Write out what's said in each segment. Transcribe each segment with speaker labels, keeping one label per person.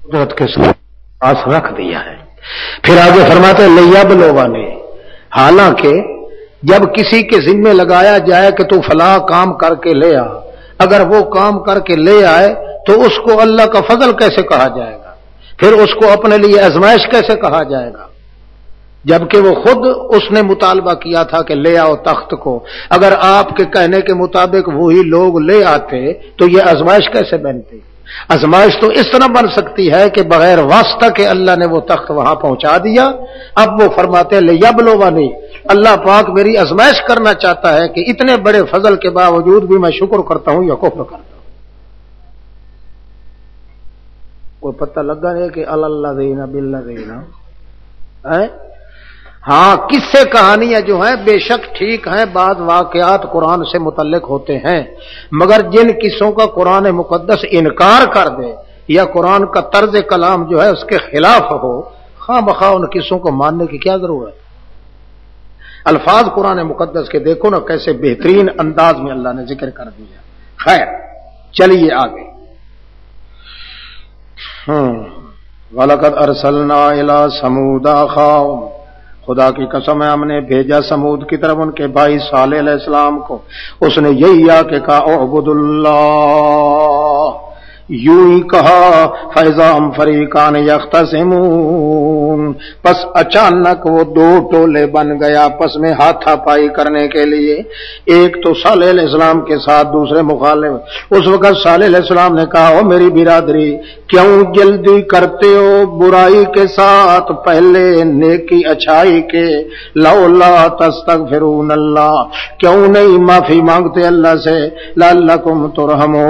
Speaker 1: قدرت کے پاس رکھ دیا ہے. پھر آگے فرماتے ہیں لیبلوانی، حالانکہ جب کسی کے ذمے لگایا جائے کہ تو فلاں کام کر کے لے آ، اگر وہ کام کر کے لے آئے تو اس کو اللہ کا فضل کیسے کہا جائے گا؟ پھر اس کو اپنے لیے آزمائش کیسے کہا جائے گا؟ جبکہ وہ خود اس نے مطالبہ کیا تھا کہ لے آؤ تخت کو. اگر آپ کے کہنے کے مطابق وہی لوگ لے آتے تو یہ آزمائش کیسے بنتی؟ آزمائش تو اس طرح بن سکتی ہے کہ بغیر واسطہ کے اللہ نے وہ تخت وہاں پہنچا دیا. اب وہ فرماتے ہیں لیبلونی، اللہ پاک میری آزمائش کرنا چاہتا ہے کہ اتنے بڑے فضل کے باوجود بھی میں شکر کرتا ہوں یا کفر کرتا ہوں. کوئی پتہ لگا ہے کہ الذین بالذین ہاں قصے کہانیاں جو ہیں بے شک ٹھیک ہیں، بعض واقعات قرآن سے متعلق ہوتے ہیں، مگر جن قصوں کا قرآن مقدس انکار کر دے یا قرآن کا طرز کلام جو ہے اس کے خلاف ہو، خواہ مخواہ ان قصوں کو ماننے کی کیا ضرورت؟ الفاظ قرآن مقدس کے دیکھو نا کیسے بہترین انداز میں اللہ نے ذکر کر دیا. خیر چلیے آگے. وَلَقَدْ أَرْسَلْنَا إِلَىٰ ثَمُودَ أَخَاهُمْ، خدا کی قسم ہے ہم نے بھیجا سمود کی طرف ان کے بھائی صالح علیہ السلام کو. اس نے یہی آ کے کہا اعبد اللہ، یوں ہی کہا فَإِذَا هُمْ فَرِيقَانِ يَخْتَصِمُونَ، پس اچانک وہ دو ٹولے بن گیا آپس میں ہاتھا پائی کرنے کے لیے. ایک تو صالح علیہ السلام کے ساتھ، دوسرے مخالف. اس وقت صالح علیہ السلام نے کہا او میری برادری، کیوں جلدی کرتے ہو برائی کے ساتھ پہلے نیکی اچھائی کے؟ لولا تستغفرون اللہ، کیوں نہیں معافی مانگتے اللہ سے؟ لعلکم ترحمون،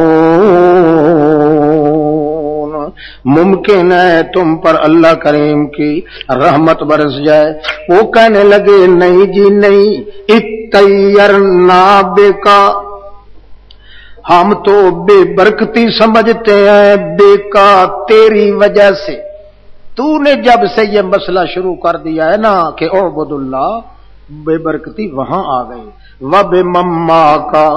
Speaker 1: ممکن ہے تم پر اللہ کریم کی رحمت برس جائے. وہ کہنے لگے نہیں جی نہیں، اطیرنا بکا، ہم تو بے برکتی سمجھتے ہیں بیکا تیری وجہ سے. تو نے جب سے یہ مسئلہ شروع کر دیا ہے نا کہ اعبد اللہ، بے برکتی وہاں آ گئی. وبمما کا،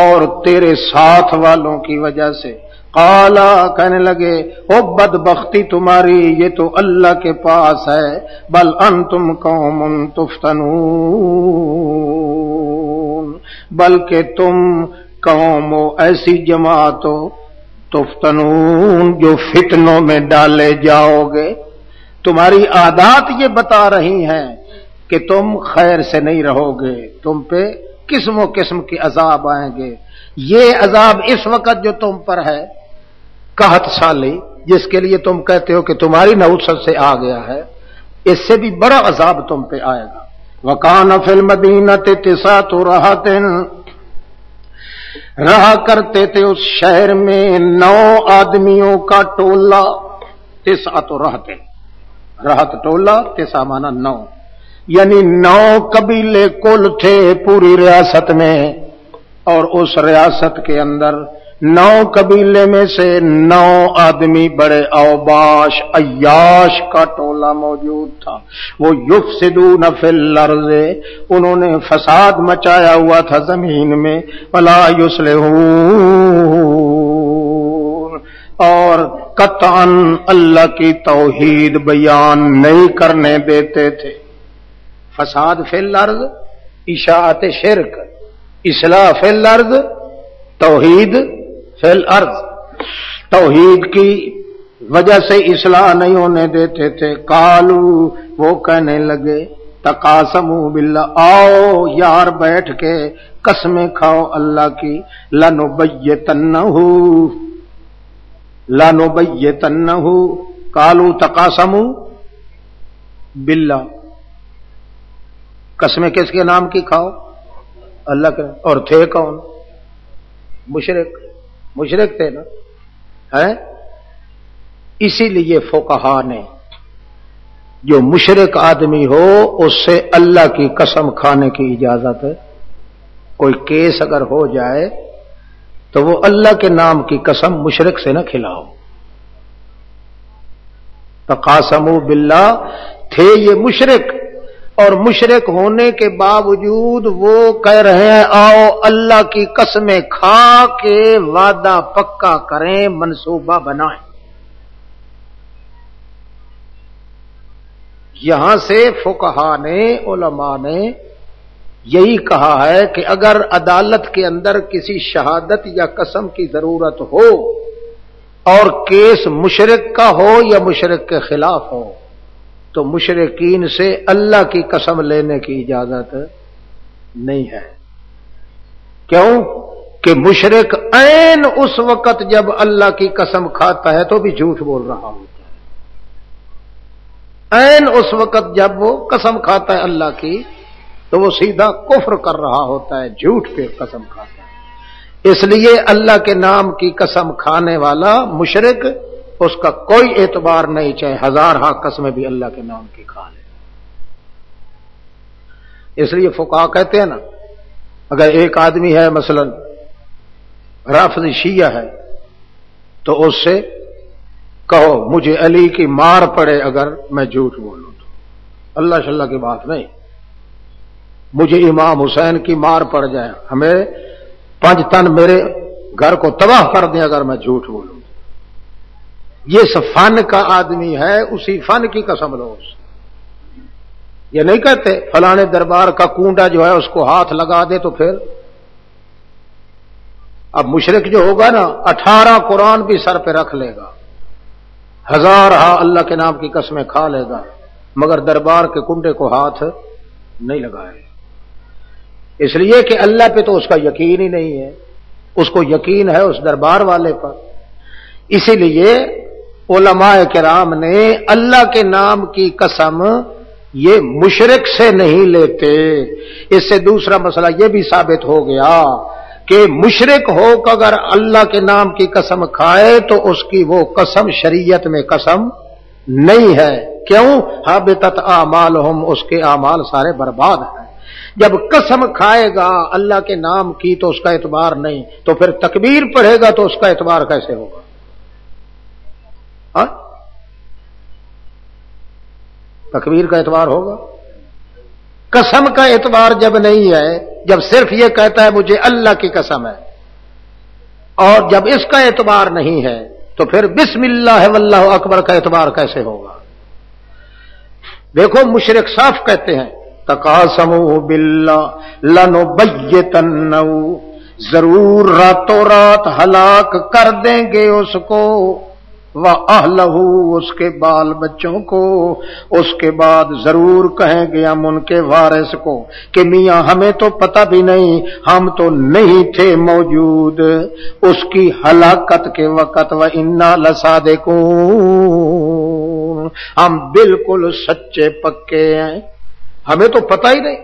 Speaker 1: اور تیرے ساتھ والوں کی وجہ سے. قالا، کہنے لگے او بدبختی تمہاری یہ تو اللہ کے پاس ہے. بل انتم قوم تفتنون، بلکہ تم قوم و ایسی جماعت ہو تفتنون جو فتنوں میں ڈالے جاؤ گے. تمہاری عادات یہ بتا رہی ہیں کہ تم خیر سے نہیں رہو گے، تم پہ قسم و قسم کے عذاب آئیں گے. یہ عذاب اس وقت جو تم پر ہے قحط سالی، جس کے لیے تم کہتے ہو کہ تمہاری نحوست سے آ گیا ہے، اس سے بھی بڑا عذاب تم پہ آئے گا. وَكَانَ فِي الْمَدِينَةِ تِسْعَةُ رَهْطٍ، رہا کرتے تھے اس شہر میں 9 آدمیوں کا ٹولہ. تسعۃ رہط، رہط ٹولہ، تسع مانا 9، یعنی 9 قبیلے کل تھے پوری ریاست میں. اور اس ریاست کے اندر 9 قبیلے میں سے 9 آدمی بڑے اوباش عیاش کا ٹولہ موجود تھا. وہ یفسدون فی الارض، انہوں نے فساد مچایا ہوا تھا زمین میں. ولا یصلحون، اور قطعا اللہ کی توحید بیان نہیں کرنے دیتے تھے. فساد فی الارض، اشاعت شرک، اصلاح فی الارض، توحید فی الارض. توحید کی وجہ سے اصلاح نہیں ہونے دیتے تھے. قالو، وہ کہنے لگے تقاسموا باللہ، آؤ یار بیٹھ کے قسمیں کھاؤ اللہ کی. لنبیتنہ، قالو تقاسموا باللہ، قسمیں کس کے نام کی کھاؤ؟ اللہ کے. اور تھے کون؟ مشرک تھے نا، ہے. اسی لیے فقہا نے جو مشرک آدمی ہو اس سے اللہ کی قسم کھانے کی اجازت ہے. کوئی کیس اگر ہو جائے تو وہ اللہ کے نام کی قسم مشرک سے نہ کھلاؤ. تقاسموا باللہ، تھے یہ مشرک، اور مشرک ہونے کے باوجود وہ کہہ رہے ہیں آؤ اللہ کی قسمیں کھا کے وعدہ پکا کریں، منصوبہ بنائیں. یہاں سے فقہا نے علماء نے یہی کہا ہے کہ اگر عدالت کے اندر کسی شہادت یا قسم کی ضرورت ہو اور کیس مشرک کا ہو یا مشرک کے خلاف ہو تو مشرکین سے اللہ کی قسم لینے کی اجازت نہیں ہے. کیوں کہ مشرک عین اس وقت جب اللہ کی قسم کھاتا ہے تو بھی جھوٹ بول رہا ہوتا ہے. عین اس وقت جب وہ قسم کھاتا ہے اللہ کی تو وہ سیدھا کفر کر رہا ہوتا ہے، جھوٹ پہ قسم کھاتا ہے. اس لیے اللہ کے نام کی قسم کھانے والا مشرک، اس کا کوئی اعتبار نہیں، چاہے ہزارہ قسمیں بھی اللہ کے نام کی کھا لے. اس لیے فقہا کہتے ہیں نا، اگر ایک آدمی ہے مثلا رافضی شیعہ ہے تو اس سے کہو مجھے علی کی مار پڑے اگر میں جھوٹ بولوں تو، اللہ شلہ کی بات نہیں. مجھے امام حسین کی مار پڑ جائے، ہمیں 5 تن میرے گھر کو تباہ کر دیں اگر میں جھوٹ بولوں. یہ فن کا آدمی ہے، اسی فن کی قسم لو. یہ نہیں کہتے فلانے دربار کا کنڈا جو ہے اس کو ہاتھ لگا دے تو پھر. اب مشرک جو ہوگا نا 18 قرآن بھی سر پہ رکھ لے گا، 1000 اللہ کے نام کی قسمیں کھا لے گا، مگر دربار کے کنڈے کو ہاتھ نہیں لگائے. اس لیے کہ اللہ پہ تو اس کا یقین ہی نہیں ہے، اس کو یقین ہے اس دربار والے پر. اسی لیے علماء کرام نے اللہ کے نام کی قسم یہ مشرک سے نہیں لیتے. اس سے دوسرا مسئلہ یہ بھی ثابت ہو گیا کہ مشرک ہو کہ اگر اللہ کے نام کی قسم کھائے تو اس کی وہ قسم شریعت میں قسم نہیں ہے. کیوں؟ حبطت اعمالہم، اس کے اعمال سارے برباد ہیں. جب قسم کھائے گا اللہ کے نام کی تو اس کا اعتبار نہیں، تو پھر تکبیر پڑھے گا تو اس کا اعتبار کیسے ہوگا؟ تکبیر کا اعتبار ہوگا؟ قسم کا اعتبار جب نہیں ہے، جب صرف یہ کہتا ہے مجھے اللہ کی قسم ہے، اور جب اس کا اعتبار نہیں ہے تو پھر بسم اللہ واللہ اکبر کا اعتبار کیسے ہوگا؟ دیکھو مشرک صاف کہتے ہیں تقاسموا باللہ لنبیتنہ، ضرور راتوں رات ہلاک کر دیں گے اس کو، وَأَهْلَهُ، اس کے بال بچوں کو. اس کے بعد ضرور کہیں گے ہم ان کے وارث کو کہ میاں ہمیں تو پتہ بھی نہیں، ہم تو نہیں تھے موجود اس کی ہلاکت کے وقت، وَإِنَّا لَصَادِقُونَ، ہم بالکل سچے پکے ہیں، ہمیں تو پتہ ہی نہیں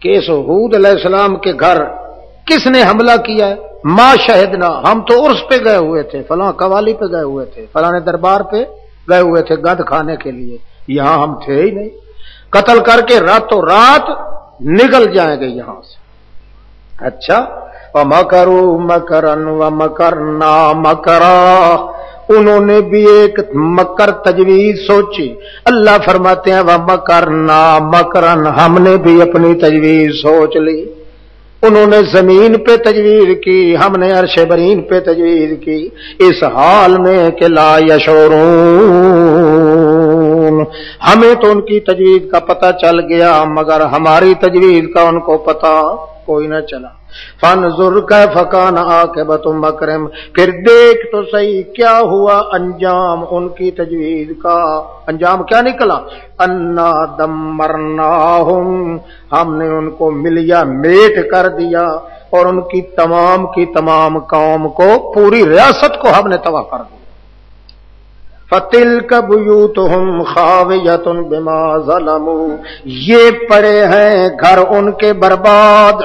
Speaker 1: کہ اس ہود علیہ السلام کے گھر کس نے حملہ کیا ہے. ما شہدنا، ہم تو عرس پہ گئے ہوئے تھے، فلاں قوالی پہ گئے ہوئے تھے، فلاں دربار پہ گئے ہوئے تھے گند کھانے کے لیے، یہاں ہم تھے ہی نہیں. قتل کر کے راتوں رات نکل جائیں گے یہاں سے. اچھا، وَمَكَرُوا مَكْرًا وَمَكَرْنَا مَكْرًا، انہوں نے بھی ایک مکر تجویز سوچی. اللہ فرماتے ہیں وَمَكَرْنَا مَكْرًا، ہم نے بھی اپنی تجویز سوچ لی. انہوں نے زمین پہ تجویز کی، ہم نے عرش برین پہ تجویز کی، اس حال میں کہ لا یشعرون، ہمیں تو ان کی تجویز کا پتہ چل گیا مگر ہماری تجویز کا ان کو پتہ کوئی نہ چلا. فانظر کیف کان عاقبۃ مکرہم، پھر دیکھ تو صحیح کیا ہوا انجام ان کی تجویز کا. انجام کیا نکلا؟ انا دمرناہم، ہم نے ان کو ملیا میٹ کر دیا، اور ان کی تمام قوم کو، پوری ریاست کو ہم نے تباہ کر دیا. فَتِلْكَ بُيُوتُهُمْ خَاوِيَةٌ بِمَا ظَلَمُوا، یہ پڑے ہیں گھر ان کے برباد.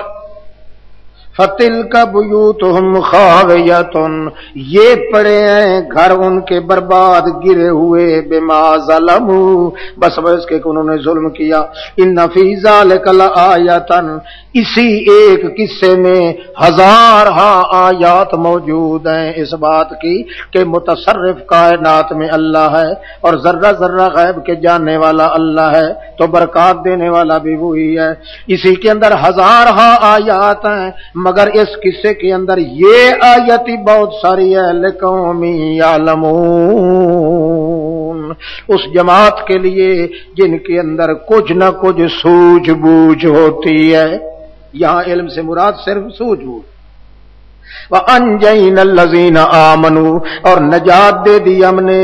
Speaker 1: فَتِلْكَ بُيُوتُهُمْ خَاوِيَةٌ، یہ پڑے ہیں گھر ان کے برباد گرے ہوئے، بِمَا ظَلَمُوا، بس کہ انہوں نے ظلم کیا. إِنَّ فِي ذَلِكَ لَآيَةً، اسی ایک قصے میں ہزارہ آیات موجود ہیں اس بات کی کہ متصرف کائنات میں اللہ ہے، اور ذرہ ذرہ غیب کے جاننے والا اللہ ہے، تو برکات دینے والا بھی وہی ہے. اسی کے اندر ہزارہ آیات ہیں، مگر اس قصے کے اندر یہ آیت بہت ساری ہے، لقوم یعلمون، اس جماعت کے لیے جن کے اندر کچھ نہ کچھ سوجھ بوجھ ہوتی ہے. یہاں علم سے مراد صرف سوجھ بوجھ. وَأَنْجَيْنَا الَّذِينَ آمَنُوا اور نجات دے دی ہم نے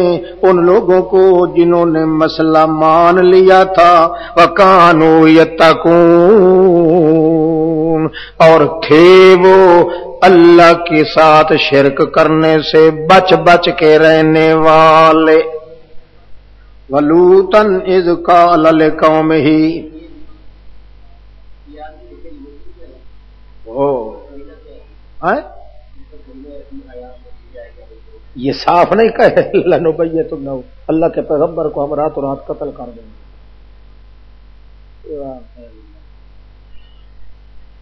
Speaker 1: ان لوگوں کو جنہوں نے مسئلہ مان لیا تھا. وَكَانُوا يَتَّقُونَ اور تھے وہ اللہ کے ساتھ شرک کرنے سے بچ بچ کے رہنے والے. وَلُوطًا إِذْ قَالَ لِقَوْمِهِ یہ صاف نہیں کہے لَنُبَيِّتُنَّهُ اللہ کے پیغمبر کو ہم راتوں رات قتل کر دیں گے.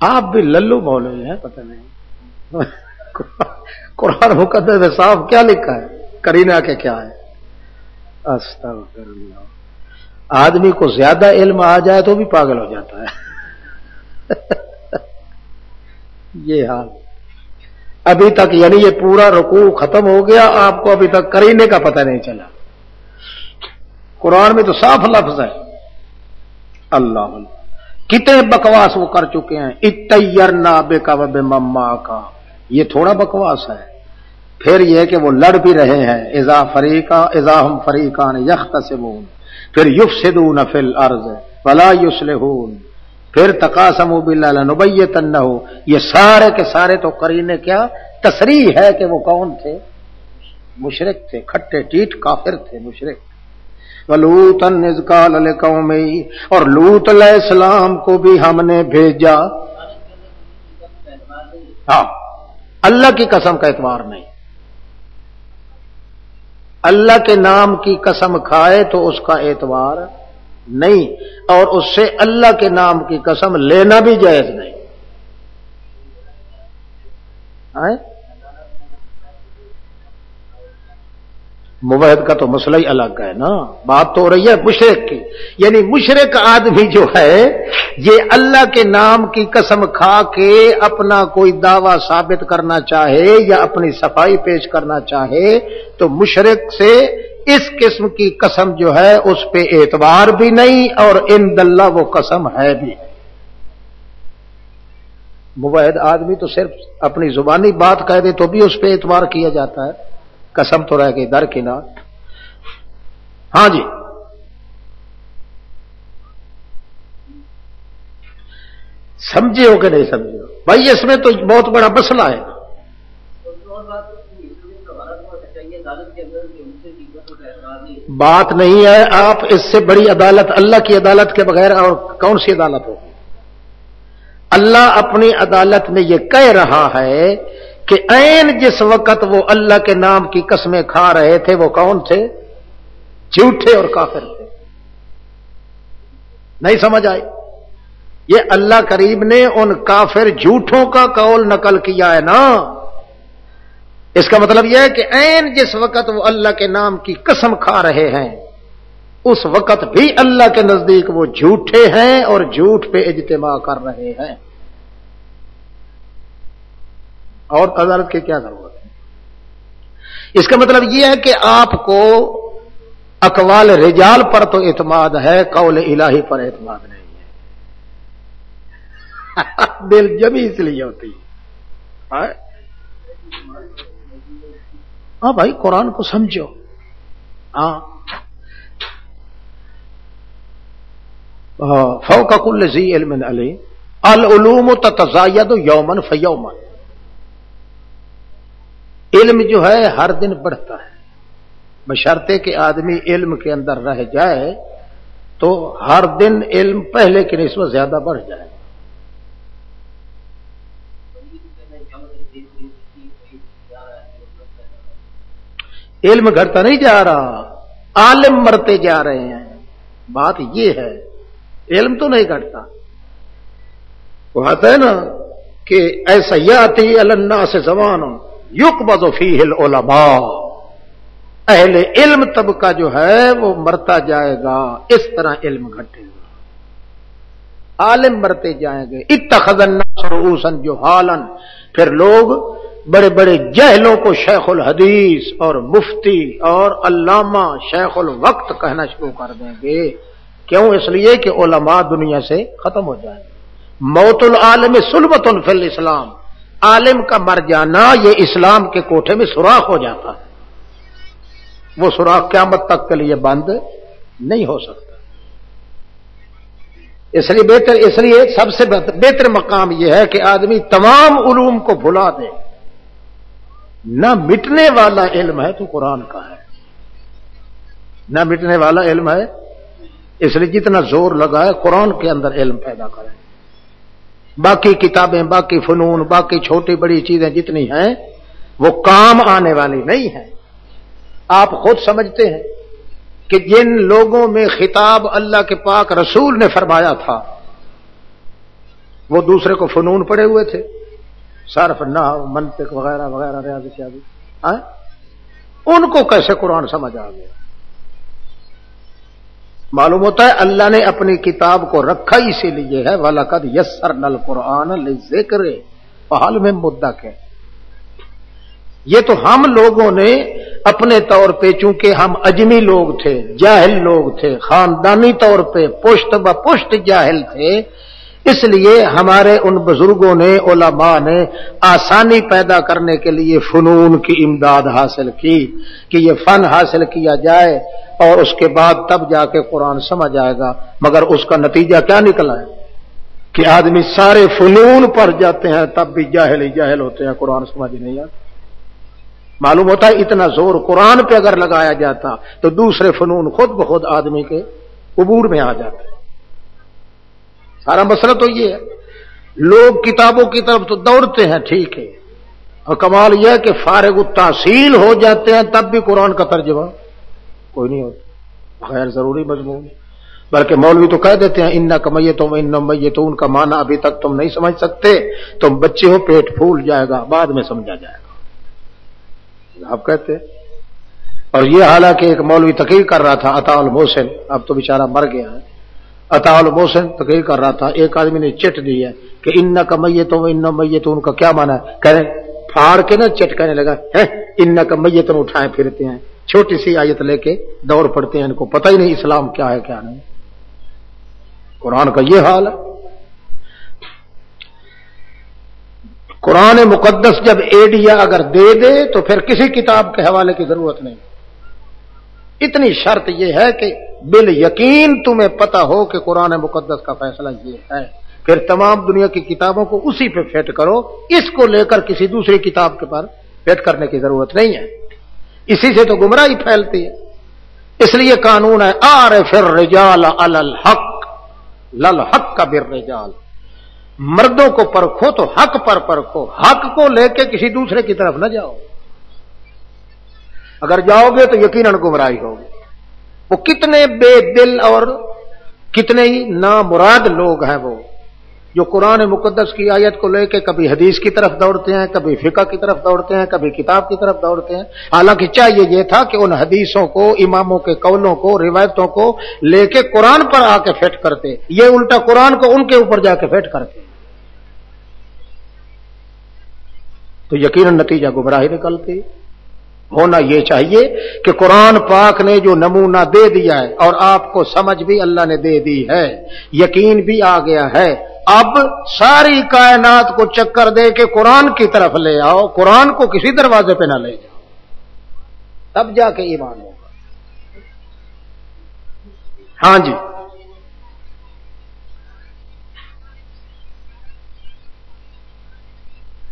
Speaker 1: آپ بھی للو مولوی ہیں پتہ نہیں. قرآن مقدس میں صاف کیا لکھا ہے, کرینہ کے کیا ہے. استغفر اللہ. آدمی کو زیادہ علم آ جائے تو بھی پاگل ہو جاتا ہے. یہ حال ابھی تک, یعنی یہ پورا رکوع ختم ہو گیا, آپ کو ابھی تک کرینے کا پتہ نہیں چلا. قرآن میں تو صاف لفظ ہے. اللہ اللہ کتنے بکواس وہ کر چکے ہیں. اطیرنا بک وبمن کا, یہ تھوڑا بکواس ہے. پھر یہ کہ وہ لڑ بھی رہے ہیں. اذا هم فریقان یختصمون, پھر یفسدون فی الارض ولا یصلحون, پھر تقاسموا باللہ لنبیتنہ. یہ سارے کے سارے تو قرینے کیا تصریح ہے کہ وہ کون تھے, مشرک تھے, کھٹے ٹیٹ کافر تھے, مشرک. وَلُوطًا إِذْ قَالَ لِقَوْمِهِ اور لوط علیہ السلام کو بھی ہم نے بھیجا. ہاں اللہ کی قسم کا اعتبار نہیں. اللہ کے نام کی قسم کھائے تو اس کا اعتبار نہیں, اور اس سے اللہ کے نام کی قسم لینا بھی جائز نہیں. موحد کا تو مسئلہ ہی الگ ہے نا. بات تو ہو رہی ہے مشرک کی. یعنی مشرک آدمی جو ہے یہ اللہ کے نام کی قسم کھا کے اپنا کوئی دعویٰ ثابت کرنا چاہے یا اپنی صفائی پیش کرنا چاہے تو مشرک سے اس قسم کی قسم جو ہے اس پہ اعتبار بھی نہیں, اور عند اللہ وہ قسم ہے بھی. موحد آدمی تو صرف اپنی زبانی بات کہہ دے تو بھی اس پہ اعتبار کیا جاتا ہے, قسم تو رہ گئی درکنار. ہاں جی سمجھے ہو کہ نہیں سمجھے ہو بھائی, اس میں تو بہت بڑا مسئلہ ہے. بات نہیں ہے, آپ اس سے بڑی عدالت اللہ کی عدالت کے بغیر اور کون سی عدالت ہوگی. اللہ اپنی عدالت میں یہ کہہ رہا ہے کہ عین جس وقت وہ اللہ کے نام کی قسمیں کھا رہے تھے وہ کون تھے, جھوٹے اور کافر تھے. نہیں سمجھ آئی. یہ اللہ کریم نے ان کافر جھوٹوں کا قول نقل کیا ہے نا. اس کا مطلب یہ ہے کہ عین جس وقت وہ اللہ کے نام کی قسم کھا رہے ہیں اس وقت بھی اللہ کے نزدیک وہ جھوٹے ہیں اور جھوٹ پہ اجتماع کر رہے ہیں. اور عدالت کی کیا ضرورت ہے. اس کا مطلب یہ ہے کہ آپ کو اقوال رجال پر تو اعتماد ہے, قول الہی پر اعتماد نہیں ہے. دل جمی اس لیے ہوتی ہے. ہاں بھائی قرآن کو سمجھو. ہاں فوق کل ذی علم علیم العلوم تتزاید یوما فیوما. علم جو ہے ہر دن بڑھتا ہے, بشرطے کہ آدمی علم کے اندر رہ جائے تو ہر دن علم پہلے کی نسبت زیادہ بڑھ جائے. علم گھٹتا نہیں جا رہا, عالم مرتے جا رہے ہیں. بات یہ ہے, علم تو نہیں گھٹتا. وہ آتا ہے نا کہ ایسا یاتی علی الناس زمان یقبض فیہ العلماء, اہل علم طبقہ جو ہے وہ مرتا جائے گا, اس طرح علم گھٹے گا, عالم مرتے جائیں گے. اتخذ الناس رؤوسا جہالا, پھر لوگ بڑے بڑے جہلوں کو شیخ الحدیث اور مفتی اور علامہ شیخ الوقت کہنا شروع کر دیں گے. کیوں؟ اس لیے کہ علماء دنیا سے ختم ہو جائیں. موت العالم سلبۃ فی الاسلام، عالم کا مر جانا یہ اسلام کے کوٹھے میں سوراخ ہو جاتا ہے. وہ سوراخ قیامت تک کے لیے بند نہیں ہو سکتا. اس لیے سب سے بہتر مقام یہ ہے کہ آدمی تمام علوم کو بھلا دے. نہ مٹنے والا علم ہے تو قرآن کا ہے، نہ مٹنے والا علم ہے. اس لیے جتنا زور لگائے قرآن کے اندر علم پیدا کریں. باقی کتابیں، باقی فنون، باقی چھوٹی بڑی چیزیں جتنی ہیں وہ کام آنے والی نہیں ہیں. آپ خود سمجھتے ہیں کہ جن لوگوں میں خطاب اللہ کے پاک رسول نے فرمایا تھا وہ دوسرے کو فنون پڑے ہوئے تھے، صرف نحو، منطق وغیرہ وغیرہ، ریاضی، ان کو کیسے قرآن سمجھ آ گیا؟ معلوم ہوتا ہے اللہ نے اپنی کتاب کو رکھا اسی لیے ہے، وَلَقَدْ يَسَّرْنَا الْقُرْآنَ لِلذِّكْرِ فَهَلْ مِن مُدَّكِرٍ. یہ تو ہم لوگوں نے اپنے طور پہ، چونکہ ہم اجمی لوگ تھے، جاہل لوگ تھے، خاندانی طور پہ پشت بہ پشت جاہل تھے، اس لیے ہمارے ان بزرگوں نے، علماء نے آسانی پیدا کرنے کے لیے فنون کی امداد حاصل کی کہ یہ فن حاصل کیا جائے اور اس کے بعد تب جا کے قرآن سمجھ آئے گا. مگر اس کا نتیجہ کیا نکلا ہے کہ آدمی سارے فنون پر جاتے ہیں تب بھی جاہل ہی جاہل ہوتے ہیں، قرآن سمجھ نہیں آتا. معلوم ہوتا ہے اتنا زور قرآن پہ اگر لگایا جاتا تو دوسرے فنون خود بخود آدمی کے عبور میں آ جاتے. سارا مسئلہ تو یہ ہے. لوگ کتابوں کی طرف تو دوڑتے ہیں، ٹھیک ہے، اور کمال یہ ہے کہ فارغ التحصیل ہو جاتے ہیں تب بھی قرآن کا ترجمہ کوئی نہیں ہوتا، غیر ضروری مضمون. بلکہ مولوی تو کہہ دیتے ہیں انک میتون وانہم میتون کا معنی ابھی تک تم نہیں سمجھ سکتے، تم بچے ہو، پیٹ پھول جائے گا، بعد میں سمجھا جائے گا، آپ کہتے ہیں. اور یہ حالانکہ ایک مولوی تقریر کر رہا تھا، عطا المحسن، اب تو بیچارہ مر گیا ہے، عطا المحسن تقریر کر رہا تھا. ایک آدمی نے چٹ دی ہے کہ انک میتون وانہم میتون کا کیا معنی ہے؟ کہہ رہے پھاڑ کے نا چٹ کہنے لگا ہے انک میتون اٹھائے پھرتے ہیں، چھوٹی سی آیت لے کے دوڑ پڑتے ہیں، ان کو پتہ ہی نہیں اسلام کیا ہے کیا نہیں. قرآن کا یہ حال ہے. قرآن مقدس جب ایڈیا اگر دے دے تو پھر کسی کتاب کے حوالے کی ضرورت نہیں. اتنی شرط یہ ہے کہ بال یقین تمہیں پتہ ہو کہ قرآن مقدس کا فیصلہ یہ ہے، پھر تمام دنیا کی کتابوں کو اسی پہ فٹ کرو، اس کو لے کر کسی دوسری کتاب کے پر فٹ کرنے کی ضرورت نہیں ہے. اسی سے تو گمراہی پھیلتی ہے. اس لیے قانون ہے عارف الرجال علی الحق للحق بالرجال، مردوں کو پرکھو تو حق پر پرکھو، حق کو لے کے کسی دوسرے کی طرف نہ جاؤ. اگر جاؤ گے تو یقیناً گمراہی ہوگی. وہ کتنے بے دل اور کتنے ہی نامراد لوگ ہیں وہ جو قرآن مقدس کی آیت کو لے کے کبھی حدیث کی طرف دوڑتے ہیں، کبھی فقہ کی طرف دوڑتے ہیں، کبھی کتاب کی طرف دوڑتے ہیں. حالانکہ چاہیے یہ تھا کہ ان حدیثوں کو، اماموں کے قولوں کو، روایتوں کو لے کے قرآن پر آ کے فٹ کرتے. یہ الٹا قرآن کو ان کے اوپر جا کے فٹ کرتے، تو یقیناً نتیجہ گمراہی نکلتی. ہونا یہ چاہیے کہ قرآن پاک نے جو نمونہ دے دیا ہے اور آپ کو سمجھ بھی اللہ نے دے دی ہے، یقین بھی آ گیا ہے، اب ساری کائنات کو چکر دے کے قرآن کی طرف لے آؤ، قرآن کو کسی دروازے پہ نہ لے جاؤ، تب جا کے ایمان ہوگا. ہاں جی،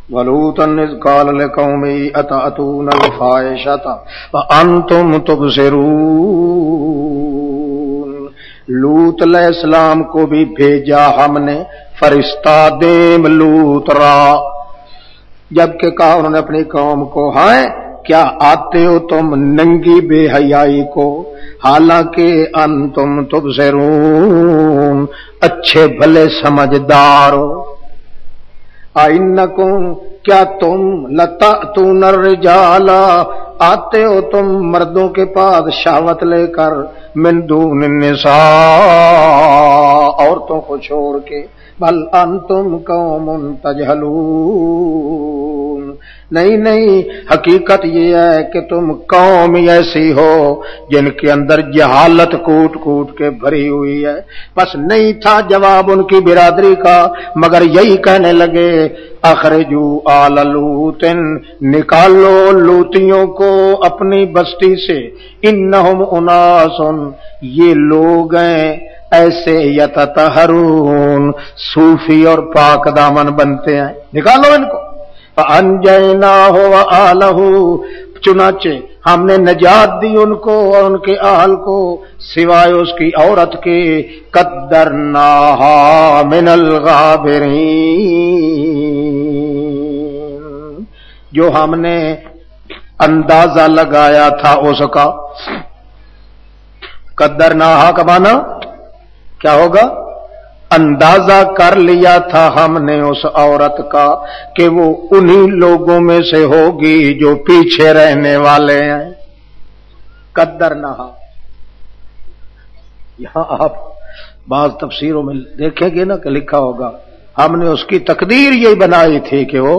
Speaker 1: وَلُوطًا إِذْ قَالَ لِقَوْمِهِ أَتَأْتُونَ الْفَاحِشَةَ وَأَنْتُمْ تُبْصِرُونَ. لوط علیہ السلام کو بھی بھیجا ہم نے فرشتہ دیم لوط را، جبکہ کہا انہوں نے اپنی قوم کو، ہائے کیا آتے ہو تم ننگی بے حیائی کو، حالانکہ انتم تبصرون، اچھے بھلے سمجھدار ہو. اِنَّکُمْ، کیا تم لَتَأْتُونَ الرِّجَالَ، آتے ہو تم مردوں کے پاس شہوت لے کر، من دون النساء، عورتوں کو چھوڑ کے، بل انتم قوم تجہلون، نہیں نہیں، حقیقت یہ ہے کہ تم قوم ایسی ہو جن کے اندر جہالت کوٹ کوٹ کے بھری ہوئی ہے۔ بس نہیں تھا جواب ان کی برادری کا مگر یہی کہنے لگے اخرجو آل لوط، نکالو لوطیوں کو اپنی بستی سے، انہم اناس، یہ لوگ ہیں ایسے یتطہرون، صوفی اور پاک دامن بنتے ہیں، نکالو ان کو۔ فانجیناہ وآلہ، چنانچہ ہم نے نجات دی ان کو اور ان کے اہل کو سوائے اس کی عورت کے، قدرناہا من الغابرین، جو ہم نے اندازہ لگایا تھا اس کا۔ قدرناہا کا معنی کیا ہوگا؟ اندازہ کر لیا تھا ہم نے اس عورت کا کہ وہ انہی لوگوں میں سے ہوگی جو پیچھے رہنے والے ہیں۔ قدرناہا، یہاں آپ بعض تفسیروں میں دیکھیں گے نا کہ لکھا ہوگا ہم نے اس کی تقدیر یہی بنائی تھی کہ وہ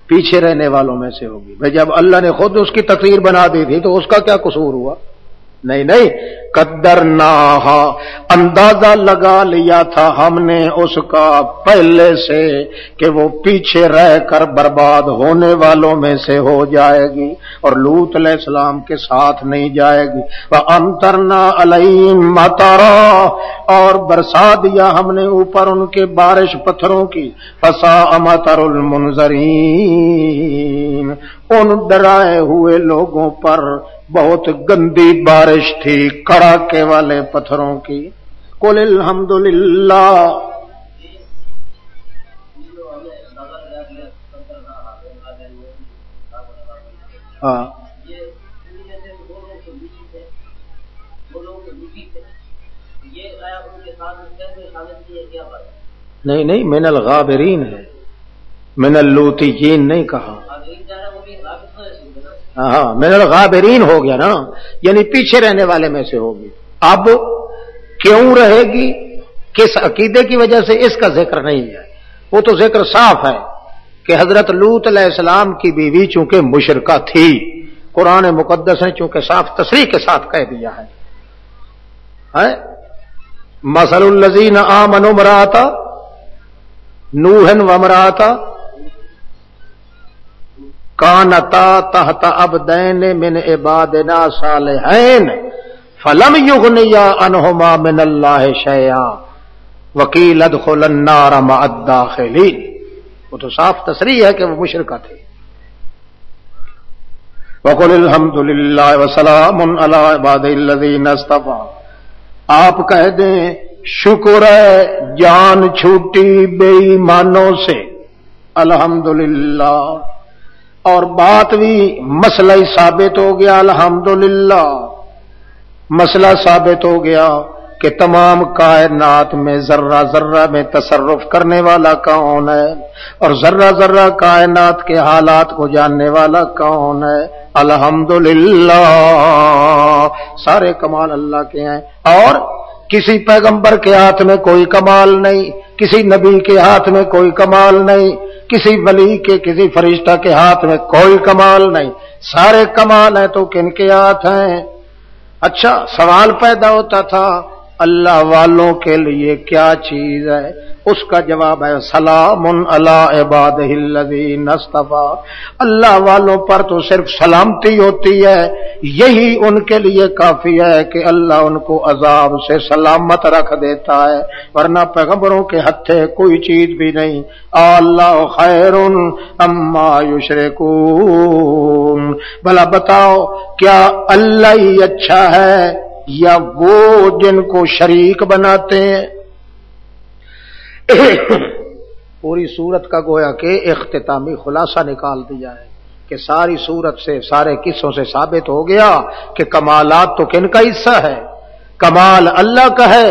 Speaker 1: پیچھے رہنے والوں میں سے ہوگی۔ بھئی جب اللہ نے خود اس کی تقدیر بنا دی تھی تو اس کا کیا قصور ہوا؟ نہیں نہیں، قدرناہا، اندازہ لگا لیا تھا ہم نے اس کا پہلے سے کہ وہ پیچھے رہ کر برباد ہونے والوں میں سے ہو جائے گی اور لوط علیہ السلام کے ساتھ نہیں جائے گی۔ وَأَمْطَرْنَا عَلَيْهِمْ مَطَرًا، اور برسا دیا ہم نے اوپر ان کے بارش پتھروں کی، فَسَاءَ مَطَرُ الْمُنذَرِينَ، ان ڈرائے ہوئے لوگوں پر بہت گندی بارش تھی کڑاکے والے پتھروں کی۔ قل الحمدللہ، ہاں نہیں نہیں، من الغابرین ہے، من اللوطیین نہیں کہا۔ ہاں من الغابرین ہو گیا نا، یعنی پیچھے رہنے والے میں سے ہوگی۔ اب کیوں رہے گی، کس عقیدے کی وجہ سے، اس کا ذکر نہیں ہے، وہ تو ذکر صاف ہے کہ حضرت لوط علیہ السلام کی بیوی چونکہ مشرکہ تھی، قرآن مقدس نے چونکہ صاف تصریح کے ساتھ کہہ دیا ہے، مثل الذین آمنوا امرأۃ نوح وامرأۃ کانتا تحت عبدین من عبادنا صالحین فلم یغنیا عنہما من اللہ شیئا وقیل ادخلا النار مع الداخلین، وہ تو صاف تصریح ہے کہ وہ مشرکہ تھے۔ وقل الحمد للہ وسلام علی عبادہ الذین اصطفیٰ، آپ کہہ دیں شکر ہے جان چھوٹی بے ایمانوں سے، الحمدللہ، اور بات بھی مسئلہ ہی ثابت ہو گیا، الحمدللہ مسئلہ ثابت ہو گیا کہ تمام کائنات میں ذرہ ذرہ میں تصرف کرنے والا کون ہے اور ذرہ ذرہ کائنات کے حالات کو جاننے والا کون ہے، الحمدللہ، سارے کمال اللہ کے ہیں، اور کسی پیغمبر کے ہاتھ میں کوئی کمال نہیں، کسی نبی کے ہاتھ میں کوئی کمال نہیں، کسی ولی کے، کسی فرشتہ کے ہاتھ میں کوئی کمال نہیں، سارے کمال ہیں تو کن کے ہاتھ ہیں؟ اچھا سوال پیدا ہوتا تھا اللہ والوں کے لیے کیا چیز ہے؟ اس کا جواب ہے سلام علی عبادہ الذین اصطفیٰ، اللہ والوں پر تو صرف سلامتی ہوتی ہے، یہی ان کے لیے کافی ہے کہ اللہ ان کو عذاب سے سلامت رکھ دیتا ہے، ورنہ پیغمبروں کے ہتھے کوئی چیز بھی نہیں۔ اللہ خیر اما یشرکون، بھلا بتاؤ کیا اللہ ہی اچھا ہے یا وہ جن کو شریک بناتے ہیں؟ پوری سورت کا گویا کہ اختتامی خلاصہ نکال دیا ہے کہ ساری سورت سے، سارے قصوں سے ثابت ہو گیا کہ کمالات تو کن کا حصہ ہے؟ کمال اللہ کا ہے،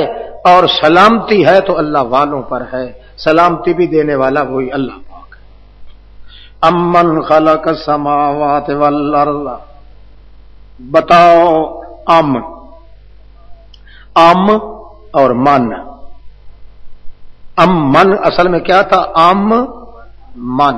Speaker 1: اور سلامتی ہے تو اللہ والوں پر ہے، سلامتی بھی دینے والا وہی اللہ پاک ہے۔ امن خلق السماوات والارض، بتاؤ ام اور من، من اصل میں کیا تھا؟ من،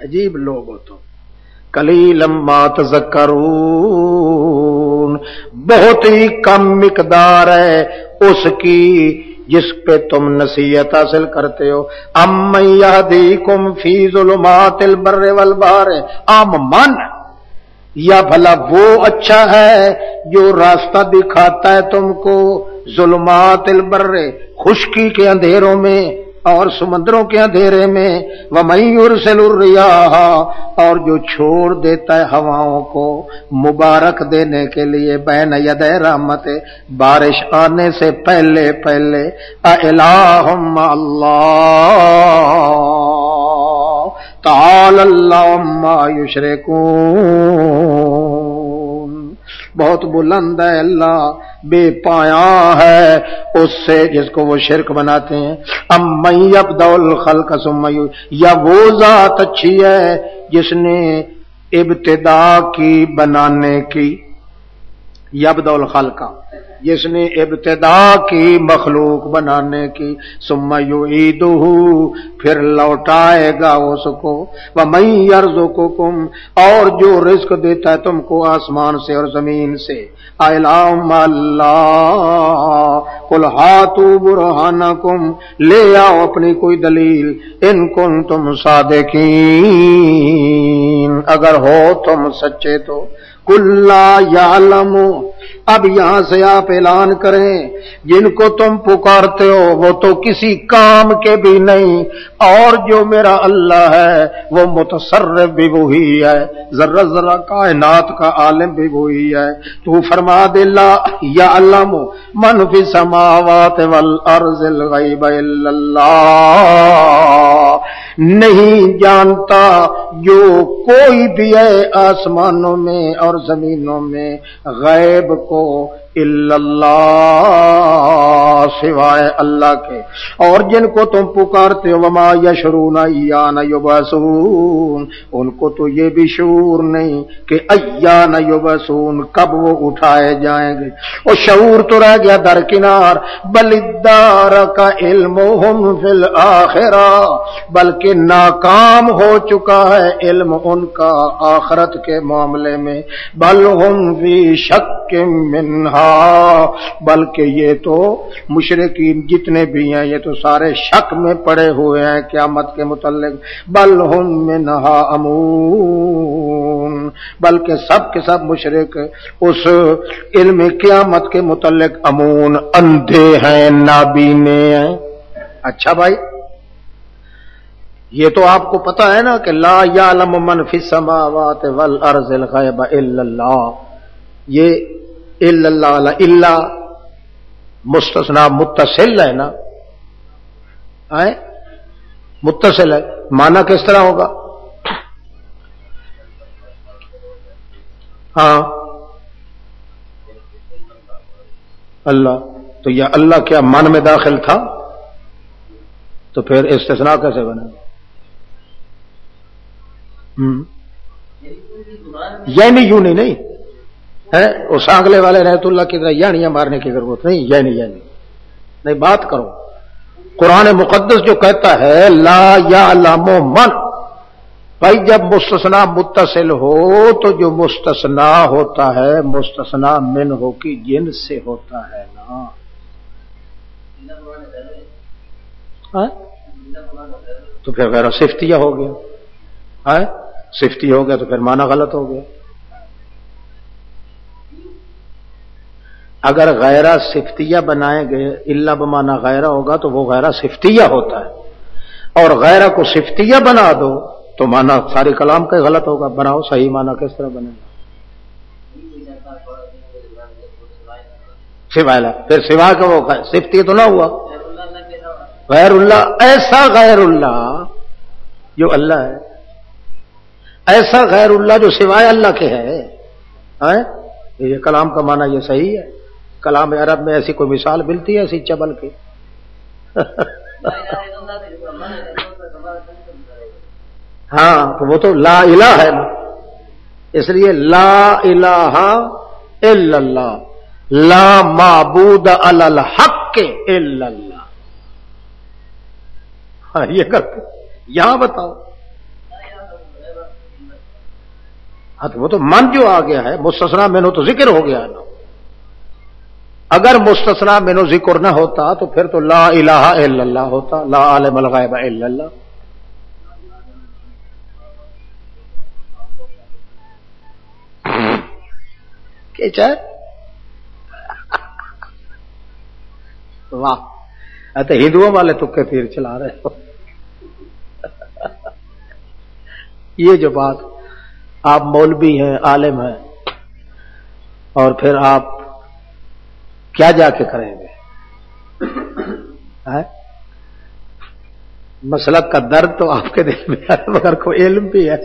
Speaker 1: عجیب لوگ ہو تم. قلیلا ما تذکرون، بہت ہی کم مقدار ہے اس کی جس پہ تم نصیحت حاصل کرتے ہو. امن یہدیکم فی ظلمات البر والبحر، من یا بھلا وہ اچھا ہے جو راستہ دکھاتا ہے تم کو ظلمات البر، خشکی کے اندھیروں میں اور سمندروں کے اندھیرے میں، وَمَن يُرْسِلُ الرِّيَاحَ، اور جو چھوڑ دیتا ہے ہواؤں کو مبارک دینے کے لیے، بین یدی رحمت، بارش آنے سے پہلے پہلے، اِلٰہٌ مع اللہ تعالی اللہ عما یشرکون، بہت بلند ہے اللہ، بے پایاں ہے اس سے جس کو وہ شرک بناتے ہیں. امن یبدأ الخلق ثم یا وہ ذات اچھی ہے جس نے ابتدا کی بنانے کی، یبدأ الخلق جس نے ابتدا کی مخلوق بنانے کی، ثم یعیدہ پھر لوٹائے گا اس کو. وَمَن یرزقکم، اور جو رزق دیتا ہے تم کو آسمان سے اور زمین سے، اِلٰہٌ مع اللہ قُلْ ہاتوا برہانکم، لے آؤ اپنی کوئی دلیل، ان کنتم صادقین، اگر ہو تم سچے تو. قُل لا یعلم، اب یہاں سے آپ اعلان کریں جن کو تم پکارتے ہو وہ تو کسی کام کے بھی نہیں، اور جو میرا اللہ ہے وہ متصرف بھی وہی ہے، ذرہ ذرہ کائنات کا عالم بھی وہی ہے. تو فرما دے لا یعلم من فی السماوات والارض الغیب الا اللہ، نہیں جانتا جو کوئی بھی ہے آسمانوں میں اور زمینوں میں غیب کو، الا اللہ سوائے اللہ کے. اور جن کو تم پکارتے ہو وما یشعرون ایان یبعثون، ان کو تو یہ بھی شعور نہیں کہ ایان یبعثون کب وہ اٹھائے جائیں گے. اور شعور تو رہ گیا درکنار. بل ادارک علمہم فی الآخرہ، بلکہ ناکام ہو چکا ہے علم ان کا آخرت کے معاملے میں. بل ہم فی شک منہا، بلکہ یہ تو مشرکین جتنے بھی ہیں یہ تو سارے شک میں پڑے ہوئے ہیں قیامت کے متعلق. بل ہم منہا امون، بلکہ سب کے سب مشرک اس علم قیامت کے متعلق امون، اندھے ہیں، نابینے ہیں. اچھا بھائی، یہ تو آپ کو پتا ہے نا کہ لا یعلم من فی السماوات والارض الغیب الا اللہ، یہ الا اللہ الا مستثنا متصل ہے نا، متصل ہے. معنی کس طرح ہوگا؟ ہاں اللہ، تو یہ اللہ کیا من میں داخل تھا؟ تو پھر استثناء کیسے بنے؟ یعنی یوں نہیں ہے، اس آگلے والے رحمت اللہ کی طرح یعنی مارنے کی ضرورت نہیں. یعنی نہیں، بات کرو. قرآن مقدس جو کہتا ہے لا یعلم من، بھائی جب مستثنا متصل ہو تو جو مستثنا ہوتا ہے مستثنا من ہو کی جنس سے ہوتا ہے نا. تو پھر غیر صفتیہ ہو گیا، صفتی ہو گیا تو پھر معنی غلط ہو گیا. اگر غیرہ صفتیہ بنائے گئے الا بمعنی غیرہ ہوگا تو وہ غیرہ صفتیہ ہوتا ہے، اور غیرہ کو صفتیہ بنا دو تو معنی سارے کلام کا غلط ہوگا. بناؤ صحیح معنی کس طرح بنے گا؟ سوائے، پھر سوا کا وہ صفتیہ تو نہ ہوا. غیر اللہ، ایسا غیر اللہ جو اللہ ہے، ایسا غیر اللہ جو سوائے اللہ کے ہے. یہ کلام کا معنی یہ صحیح ہے. کلام عرب میں ایسی کوئی مثال ملتی ہے ایسی چبل کی؟ ہاں تو وہ تو لا الہ ہے نا، اس لیے لا الہ الا اللہ، لا معبود علی الحق الا اللہ. یہاں بتاؤ. ہاں تو وہ تو من جو آ گیا ہے مستثنا منہ تو ذکر ہو گیا نا. اگر مستثنا منہ ذکر نہ ہوتا تو پھر تو لا الہ الا اللہ ہوتا، لا عالم الغیب الا اللہ. کیا چاہے واہ، تو ہندوؤں والے تکے تیر چلا رہے ہو. یہ جو بات آپ مولوی ہیں، عالم ہیں، اور پھر آپ کیا جا کے کریں گے؟ مسلک کا درد تو آپ کے دل میں ہے مگر کوئی علم بھی ہے.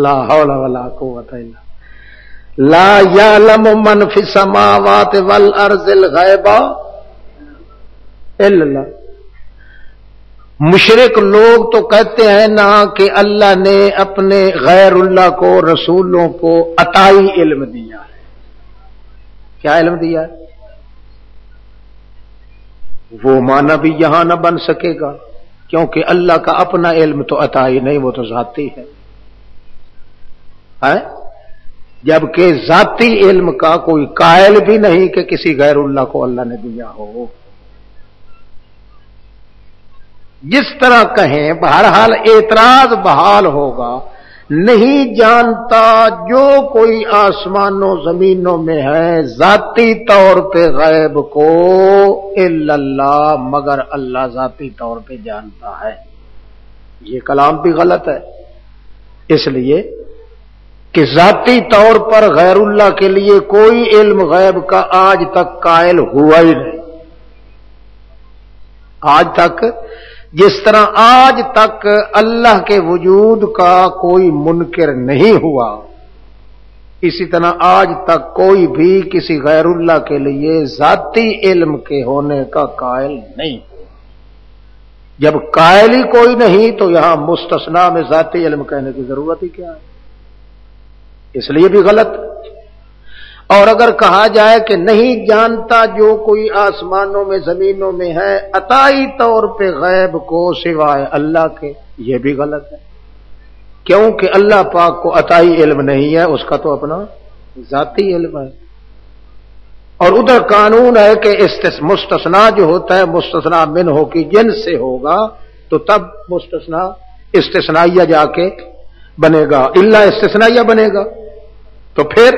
Speaker 1: لا حول ولا قوت الا لا یعلم من فی السماوات والارض الغیب الا اللہ. مشرک لوگ تو کہتے ہیں نا کہ اللہ نے اپنے غیر اللہ کو، رسولوں کو عطائی علم دیا ہے. کیا علم دیا ہے؟ وہ معنی بھی یہاں نہ بن سکے گا کیونکہ اللہ کا اپنا علم تو عطائی نہیں، وہ تو ذاتی ہے. جبکہ ذاتی علم کا کوئی قائل بھی نہیں کہ کسی غیر اللہ کو اللہ نے دیا ہو. جس طرح کہیں بہرحال اعتراض بحال ہوگا. نہیں جانتا جو کوئی آسمانوں زمینوں میں ہے ذاتی طور پہ غیب کو الا اللہ، مگر اللہ ذاتی طور پہ جانتا ہے. یہ کلام بھی غلط ہے، اس لیے کہ ذاتی طور پر غیر اللہ کے لیے کوئی علم غیب کا آج تک قائل ہوا ہی نہیں. آج تک جس طرح آج تک اللہ کے وجود کا کوئی منکر نہیں ہوا، اسی طرح آج تک کوئی بھی کسی غیر اللہ کے لیے ذاتی علم کے ہونے کا قائل نہیں. جب قائل ہی کوئی نہیں تو یہاں مستثنا میں ذاتی علم کہنے کی ضرورت ہی کیا ہے؟ اس لیے بھی غلط. اور اگر کہا جائے کہ نہیں جانتا جو کوئی آسمانوں میں زمینوں میں ہے عطائی طور پہ غیب کو سوائے اللہ کے، یہ بھی غلط ہے. کیونکہ اللہ پاک کو عطائی علم نہیں ہے، اس کا تو اپنا ذاتی علم ہے. اور ادھر قانون ہے کہ مستثنا جو ہوتا ہے مستثنا منہ کی جنس سے ہوگا تو تب مستثنا استثنائیہ جا کے بنے گا، الا استثنائیہ بنے گا. تو پھر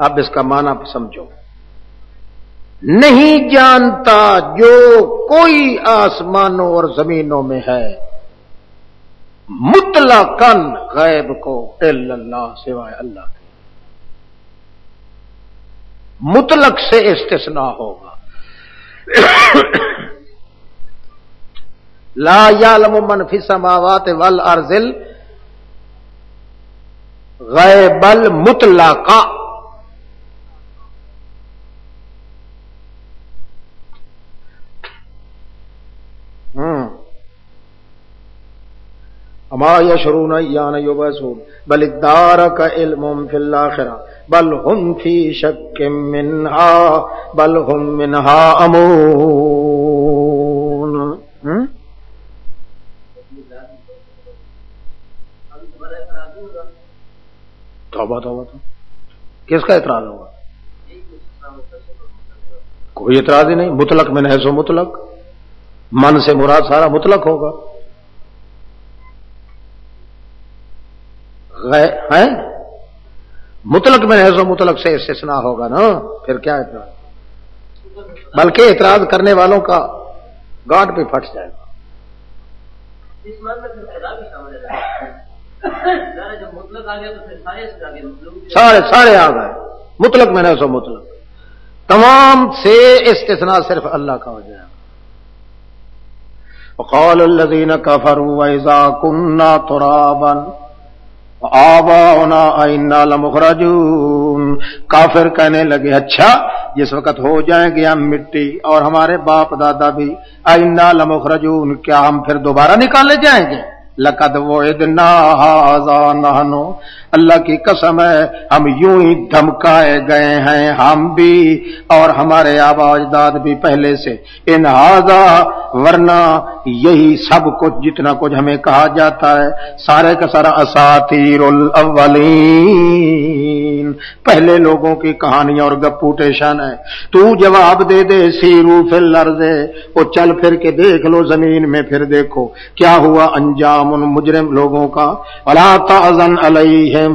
Speaker 1: اب اس کا معنی سمجھو. نہیں جانتا جو کوئی آسمانوں اور زمینوں میں ہے مطلقاً غیب کو الا اللہ، سوائے اللہ کے. مطلق سے استثناء ہوگا. لا یعلم من فی السماوات والارض غیب المطلق. اما یشرون ایان یبعثون بل ادارک علم فی الاخرہ بل هم فی شک منها بل هم منها امون. توبہ توبہ تو کس کا اعتراض ہوگا؟ کوئی اعتراض ہی نہیں. مطلق من ہے سو مطلق، من سے مراد سارا مطلق ہوگا. ہے مطلق میں ہے سو مطلق سے استثناء ہوگا نا، پھر کیا اعتراض؟ بلکہ اعتراض کرنے والوں کا گانٹ پہ پھٹ جائے گا. سارے آ گئے. مطلق میں ہے سو مطلق، تمام سے استثناء صرف اللہ کا ہو جائے گا. وقال الذين كفروا واذا كنا ترابا آباؤنا انا لمخرجون. کافر کہنے لگے اچھا جس وقت ہو جائیں گے ہم مٹی اور ہمارے باپ دادا بھی، انا لمخرجون، کیا ہم پھر دوبارہ نکالے جائیں گے؟ لقد وعدنا ھذا نحن، اللہ کی قسم ہے ہم یوں ہی دھمکائے گئے ہیں ہم بھی اور ہمارے آبا اجداد بھی پہلے سے، ان ھذا ورنہ یہی سب کچھ جتنا کچھ ہمیں کہا جاتا ہے سارے کا سارا اساطیر الاولین، پہلے لوگوں کی کہانیاں اور گپو ٹیشن ہے۔ تو جواب دے دے سیرو فی الارض، وہ چل پھر کے دیکھ لو زمین میں، پھر دیکھو کیا ہوا انجام ان مجرم لوگوں کا۔ ولا تحزن علیہم،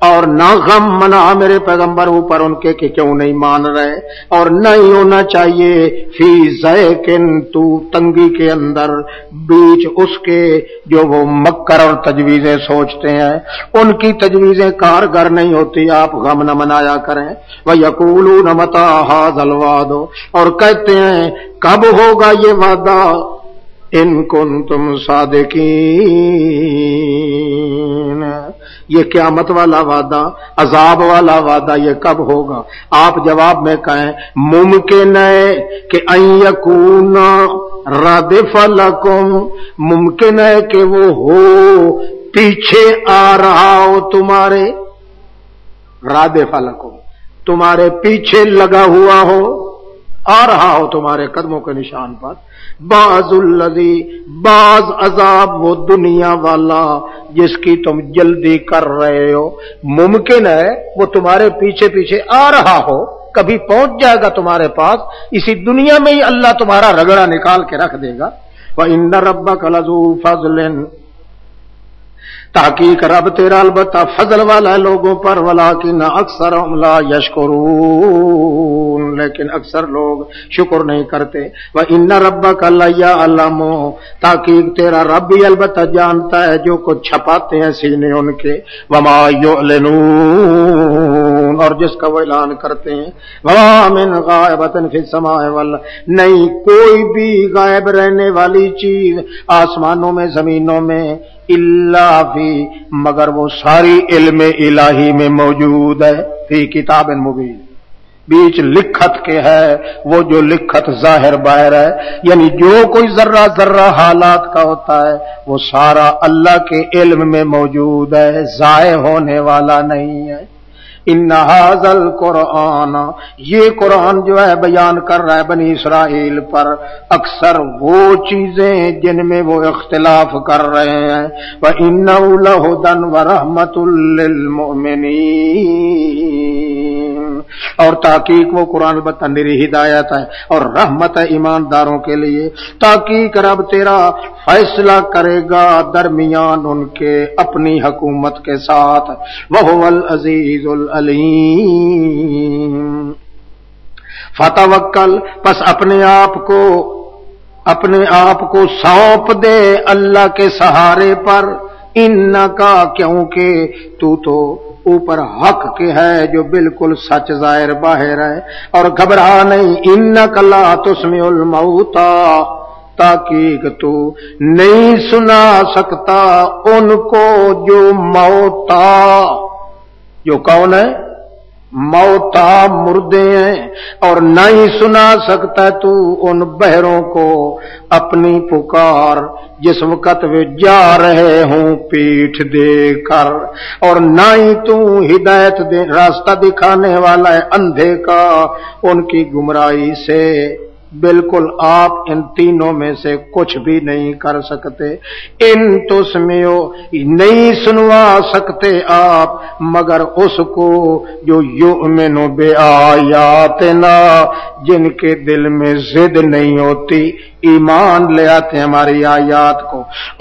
Speaker 1: اور نہ غم منا میرے پیغمبر اوپر ان کے کہ کیوں نہیں مان رہے، اور نہیں ہونا چاہیے فی ضیقن، تو تنگی کے اندر بیچ اس کے جو وہ مکر اور تجویزیں سوچتے ہیں، ان کی تجویزیں کارگر نہیں ہوتی، آپ غم نہ منایا کریں۔ وَيَقُولُونَ مَتَىٰ هَٰذَا الْوَعْدُ، اور کہتے ہیں کب ہوگا یہ وعدہ، ان کنتم صادقین، یہ قیامت والا وعدہ، عذاب والا وعدہ یہ کب ہوگا؟ آپ جواب میں کہیں ممکن ہے کہ ان یکون رادف لکم، ممکن ہے کہ وہ ہو پیچھے آ رہا ہو تمہارے، رادف لکم تمہارے پیچھے لگا ہوا ہو، آ رہا ہو تمہارے قدموں کے نشان پر، بعض الذی، بعض عذاب وہ دنیا والا جس کی تم جلدی کر رہے ہو، ممکن ہے وہ تمہارے پیچھے پیچھے آ رہا ہو، کبھی پہنچ جائے گا تمہارے پاس، اسی دنیا میں ہی اللہ تمہارا رگڑا نکال کے رکھ دے گا۔ وَإِنَّ رَبَّكَ لَذُو فَضْلٍ، تحقیق رب تیرا البتہ فضل والا ہے لوگوں پر، ولیکن اکثرهم لا یشکرون، لیکن اکثر لوگ شکر نہیں کرتے۔ وَإِنَّ رَبَّكَ لَيَعْلَمُ، تحقیق تیرا رب بھی البتہ جانتا ہے جو کچھ چھپاتے ہیں سینے ان کے، وَمَا يُعْلِنُونَ، اور جس کا وہ اعلان کرتے ہیں۔ وَمَا مِنْ غَائِبَةٍ فِي السَّمَاءِ وَالْأَرْضِ، نہیں کوئی بھی غائب رہنے والی چیز آسمانوں میں زمینوں میں، الا فی، مگر وہ ساری علم الہی میں موجود ہے، فی کتاب مبین، بیچ لکھت کے ہے، وہ جو لکھت ظاہر باہر ہے، یعنی جو کوئی ذرہ ذرہ حالات کا ہوتا ہے وہ سارا اللہ کے علم میں موجود ہے، ضائع ہونے والا نہیں ہے۔ ان ھذا القرآن، یہ قرآن جو ہے بیان کر رہا ہے بنی اسرائیل پر اکثر وہ چیزیں جن میں وہ اختلاف کر رہے ہیں، وَإِنَّهُ لَهُدًى وَرَحْمَةٌ لِّلْمُؤْمِنِينَ، اور تحقیق وہ قرآن البتہ نری ہدایت ہے اور رحمت ہے ایمانداروں کے لیے۔ تحقیق رب تیرا فیصلہ کرے گا درمیان ان کے اپنی حکومت کے ساتھ، وَهُوَ الْعَزِيزُ الْعَلِيمُ۔ فتوکل، پس اپنے آپ کو سونپ دے اللہ کے سہارے پر، انکا، کیونکہ تو اوپر حق کے ہے جو بالکل سچ ظاہر باہر ہے، اور گھبرا نہیں، انک لا تسمع الموتى، تحقیق تو نہیں سنا سکتا ان کو جو موتا، جو کون ہے؟ موتا، مردے ہیں، اور نہ ہی سنا سکتا تو ان بہروں کو اپنی پکار جس وقت وہ جا رہے ہوں پیٹھ دے کر، اور نہ ہی تو ہدایت دے راستہ دکھانے والا ہے اندھے کا ان کی گمراہی سے، بالکل آپ ان تینوں میں سے کچھ بھی نہیں کر سکتے۔ ان تسمعو، نہیں سنوا سکتے آپ مگر اس کو جو یؤمن بآیاتنا، جن کے دل میں ضد نہیں ہوتی، ایمان لے آتے ہیں ہماری آیات کو،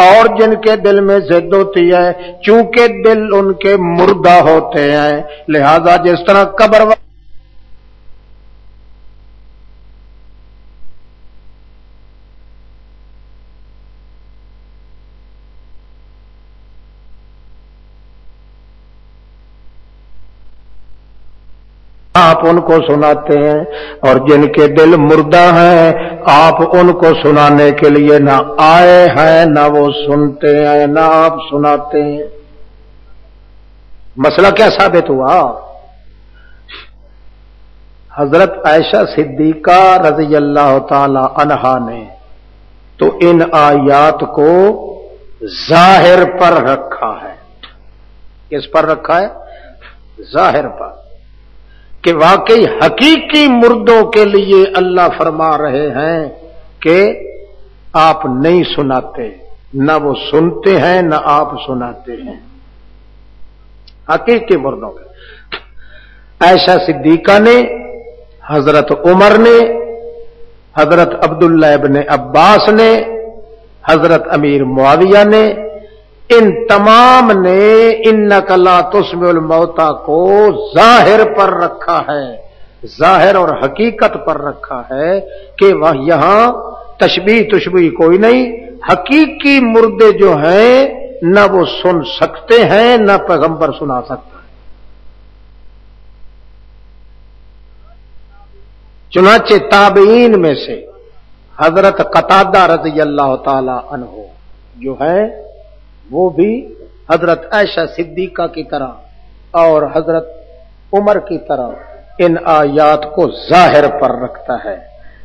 Speaker 1: اور جن کے دل میں ضد ہوتی ہے چونکہ دل ان کے مردہ ہوتے ہیں، لہذا جس طرح قبر آپ ان کو سناتے ہیں، اور جن کے دل مردہ ہیں آپ ان کو سنانے کے لیے نہ آئے ہیں، نہ وہ سنتے ہیں، نہ آپ سناتے ہیں۔ مسئلہ کیا ثابت ہوا؟ حضرت عائشہ صدیقہ رضی اللہ تعالی عنہا نے تو ان آیات کو ظاہر پر رکھا ہے. کس پر رکھا ہے؟ ظاہر پر. کہ واقعی حقیقی مردوں کے لیے اللہ فرما رہے ہیں کہ آپ نہیں سناتے، نہ وہ سنتے ہیں نہ آپ سناتے ہیں. حقیقی مردوں کے. عائشہ صدیقہ نے، حضرت عمر نے، حضرت عبداللہ ابن عباس نے، حضرت امیر معاویہ نے، ان تمام نے انک لا تسمع الموتى کو ظاہر پر رکھا ہے، ظاہر اور حقیقت پر رکھا ہے کہ وہ یہاں تشبیہ تشبیہ کوئی نہیں. حقیقی مردے جو ہیں نہ وہ سن سکتے ہیں نہ پیغمبر سنا سکتا ہے. چنانچہ تابعین میں سے حضرت قتادہ رضی اللہ تعالی عنہ جو ہے وہ بھی حضرت عائشہ صدیقہ کی طرح اور حضرت عمر کی طرح ان آیات کو ظاہر پر رکھتا ہے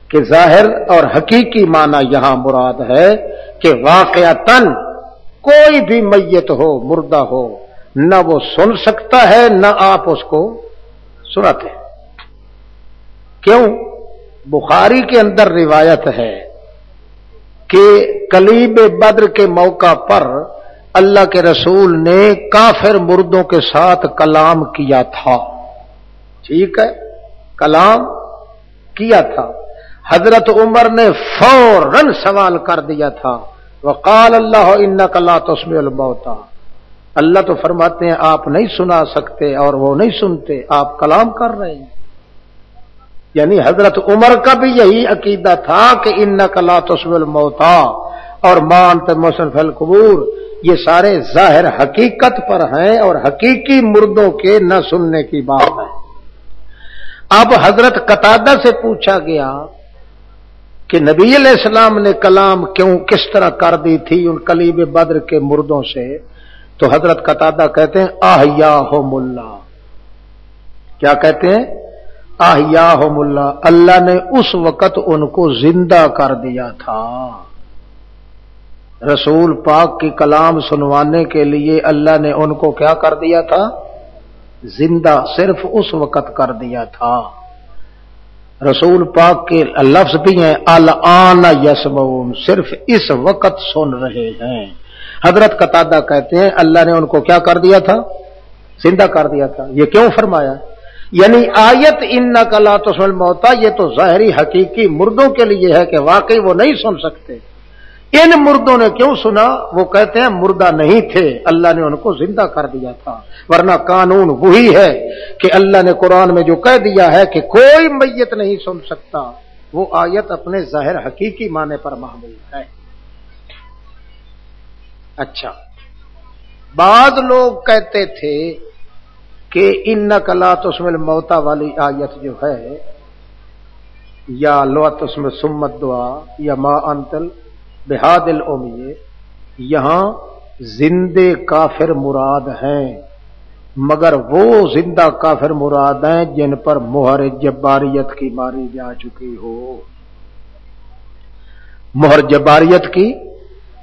Speaker 1: کہ ظاہر اور حقیقی معنی یہاں مراد ہے کہ واقعتاً کوئی بھی میت ہو، مردہ ہو، نہ وہ سن سکتا ہے نہ آپ اس کو سناتے. کیوں؟ بخاری کے اندر روایت ہے کہ قلیب بدر کے موقع پر اللہ کے رسول نے کافر مردوں کے ساتھ کلام کیا تھا. ٹھیک ہے، کلام کیا تھا. حضرت عمر نے فوراً سوال کر دیا تھا، وقال اللہ انک لا تسمع الموتى. اللہ تو فرماتے ہیں آپ نہیں سنا سکتے اور وہ نہیں سنتے، آپ کلام کر رہے ہیں. یعنی حضرت عمر کا بھی یہی عقیدہ تھا کہ انک لا تسمع الموتى اور ما انت مسمع فی القبور، یہ سارے ظاہر حقیقت پر ہیں اور حقیقی مردوں کے نہ سننے کی بات ہے. اب حضرت قتادہ سے پوچھا گیا کہ نبی علیہ السلام نے کلام کس طرح کر دی تھی ان قلیب بدر کے مردوں سے، تو حضرت قتادہ کہتے ہیں احیاہم اللہ. کیا کہتے ہیں؟ احیاہم اللہ. اللہ نے اس وقت ان کو زندہ کر دیا تھا. رسول پاک کی کلام سنوانے کے لیے اللہ نے ان کو کیا کر دیا تھا؟ زندہ. صرف اس وقت کر دیا تھا. رسول پاک کے لفظ بھی ہیں الآن یسمعون، صرف اس وقت سن رہے ہیں. حضرت قتادہ کہتے ہیں اللہ نے ان کو کیا کر دیا تھا؟ زندہ کر دیا تھا. یہ کیوں فرمایا؟ یعنی آیت انک لا تسمع الموتى یہ تو ظاہری حقیقی مردوں کے لیے ہے کہ واقعی وہ نہیں سن سکتے. ان مردوں نے کیوں سنا؟ وہ کہتے ہیں مردہ نہیں تھے، اللہ نے ان کو زندہ کر دیا تھا. ورنہ قانون وہی ہے کہ اللہ نے قرآن میں جو کہہ دیا ہے کہ کوئی میت نہیں سن سکتا، وہ آیت اپنے ظاہر حقیقی معنی پر محمول ہے. اچھا، بعض لوگ کہتے تھے کہ انک لا تسمع الموتى والی آیت جو ہے یا لا تسمع ثم الدعاء یا ما انت بہاد الامی، یہاں زندے کافر مراد ہیں، مگر وہ زندہ کافر مراد ہیں جن پر مہر جباریت کی ماری جا چکی ہو. مہر جباریت کی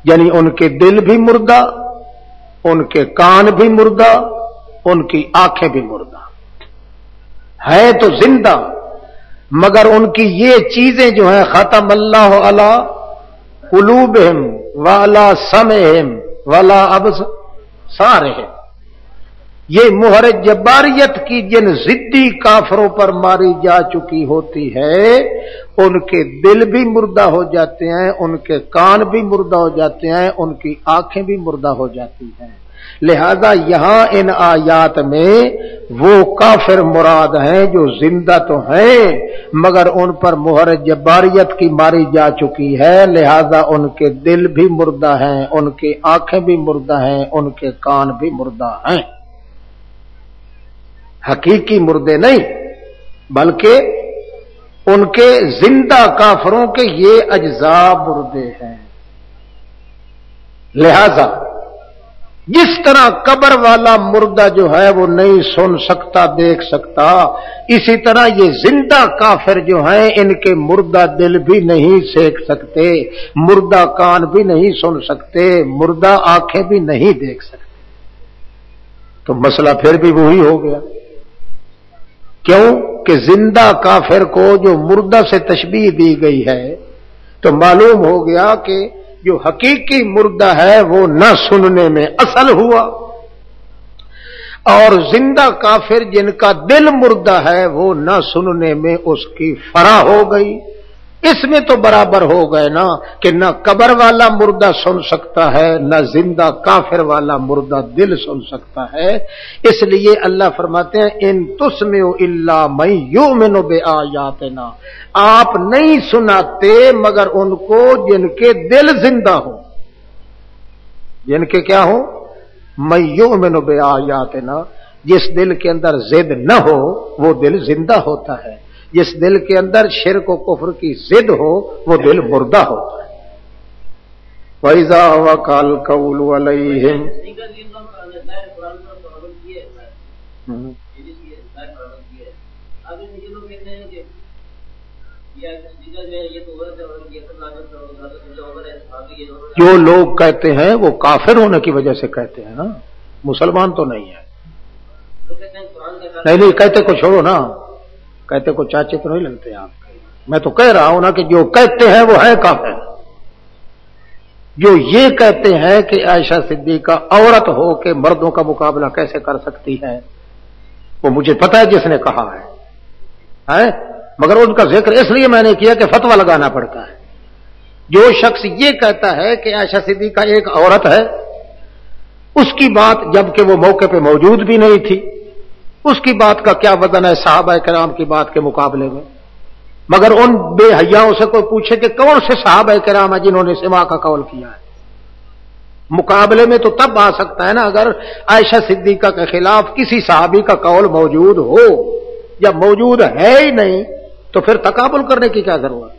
Speaker 1: یعنی ان کے دل بھی مردہ، ان کے کان بھی مردہ، ان کی آنکھیں بھی مردہ ہیں تو زندہ، مگر ان کی یہ چیزیں جو ہیں ختم اللہ علی قلوبہم وعلی سمعہم وعلی ابصارہم، یہ مہر جباریت کی جن ضدی کافروں پر ماری جا چکی ہوتی ہے ان کے دل بھی مردہ ہو جاتے ہیں، ان کے کان بھی مردہ ہو جاتے ہیں، ان کی آنکھیں بھی مردہ ہو جاتی ہیں. لہذا یہاں ان آیات میں وہ کافر مراد ہیں جو زندہ تو ہیں مگر ان پر مہر جباریت کی ماری جا چکی ہے، لہذا ان کے دل بھی مردہ ہیں، ان کی آنکھیں بھی مردہ ہیں، ان کے کان بھی مردہ ہیں. حقیقی مردے نہیں بلکہ ان کے زندہ کافروں کے یہ اجزاء مردے ہیں. لہذا جس طرح قبر والا مردہ جو ہے وہ نہیں سن سکتا دیکھ سکتا، اسی طرح یہ زندہ کافر جو ہیں ان کے مردہ دل بھی نہیں سیکھ سکتے، مردہ کان بھی نہیں سن سکتے، مردہ آنکھیں بھی نہیں دیکھ سکتے۔ تو مسئلہ پھر بھی وہی ہو گیا، کیوں کہ زندہ کافر کو جو مردہ سے تشبیہ دی گئی ہے تو معلوم ہو گیا کہ جو حقیقی مردہ ہے وہ نہ سننے میں اصل ہوا، اور زندہ کافر جن کا دل مردہ ہے وہ نہ سننے میں اس کی فرا ہو گئی۔ اس میں تو برابر ہو گئے نا کہ نہ قبر والا مردہ سن سکتا ہے، نہ زندہ کافر والا مردہ دل سن سکتا ہے۔ اس لیے اللہ فرماتے ہیں ان تسمعوا الا من یؤمن بآیاتنا، آپ نہیں سناتے مگر ان کو جن کے دل زندہ ہو، جن کے کیا ہو؟ من یؤمن بآیاتنا، جس دل کے اندر ضد نہ ہو وہ دل زندہ ہوتا ہے، جس دل کے اندر شرک و کفر کی ضد ہو وہ دل مردہ ہوتا ہے۔ وَإِذَا وَقَعَ الْقَوْلُ عَلَيْهِمْ، جو لوگ کہتے ہیں وہ کافر ہونے کی وجہ سے کہتے ہیں نا، مسلمان تو نہیں ہے۔ نہیں کہتے کو چھوڑو نا، کہتے کو چاچے تو نہیں لگتے آپ، میں تو کہہ رہا ہوں نا کہ جو کہتے ہیں وہ ہے کافر۔ جو یہ کہتے ہیں کہ عائشہ صدیقہ عورت ہو کے مردوں کا مقابلہ کیسے کر سکتی ہے، وہ مجھے پتا ہے جس نے کہا ہے، مگر ان کا ذکر اس لیے میں نے کیا کہ فتویٰ لگانا پڑتا ہے۔ جو شخص یہ کہتا ہے کہ عائشہ صدیقہ ایک عورت ہے، اس کی بات جبکہ وہ موقع پہ موجود بھی نہیں تھی، اس کی بات کا کیا وزن ہے صحابہ کرام کی بات کے مقابلے میں؟ مگر ان بے حیاؤں سے کوئی پوچھے کہ کون سے صحابہ کرام ہیں جنہوں نے سما کا قول کیا ہے؟ مقابلے میں تو تب آ سکتا ہے نا اگر عائشہ صدیقہ کے خلاف کسی صحابی کا قول موجود ہو، جب موجود ہے ہی نہیں تو پھر تقابل کرنے کی کیا ضرورت ہے؟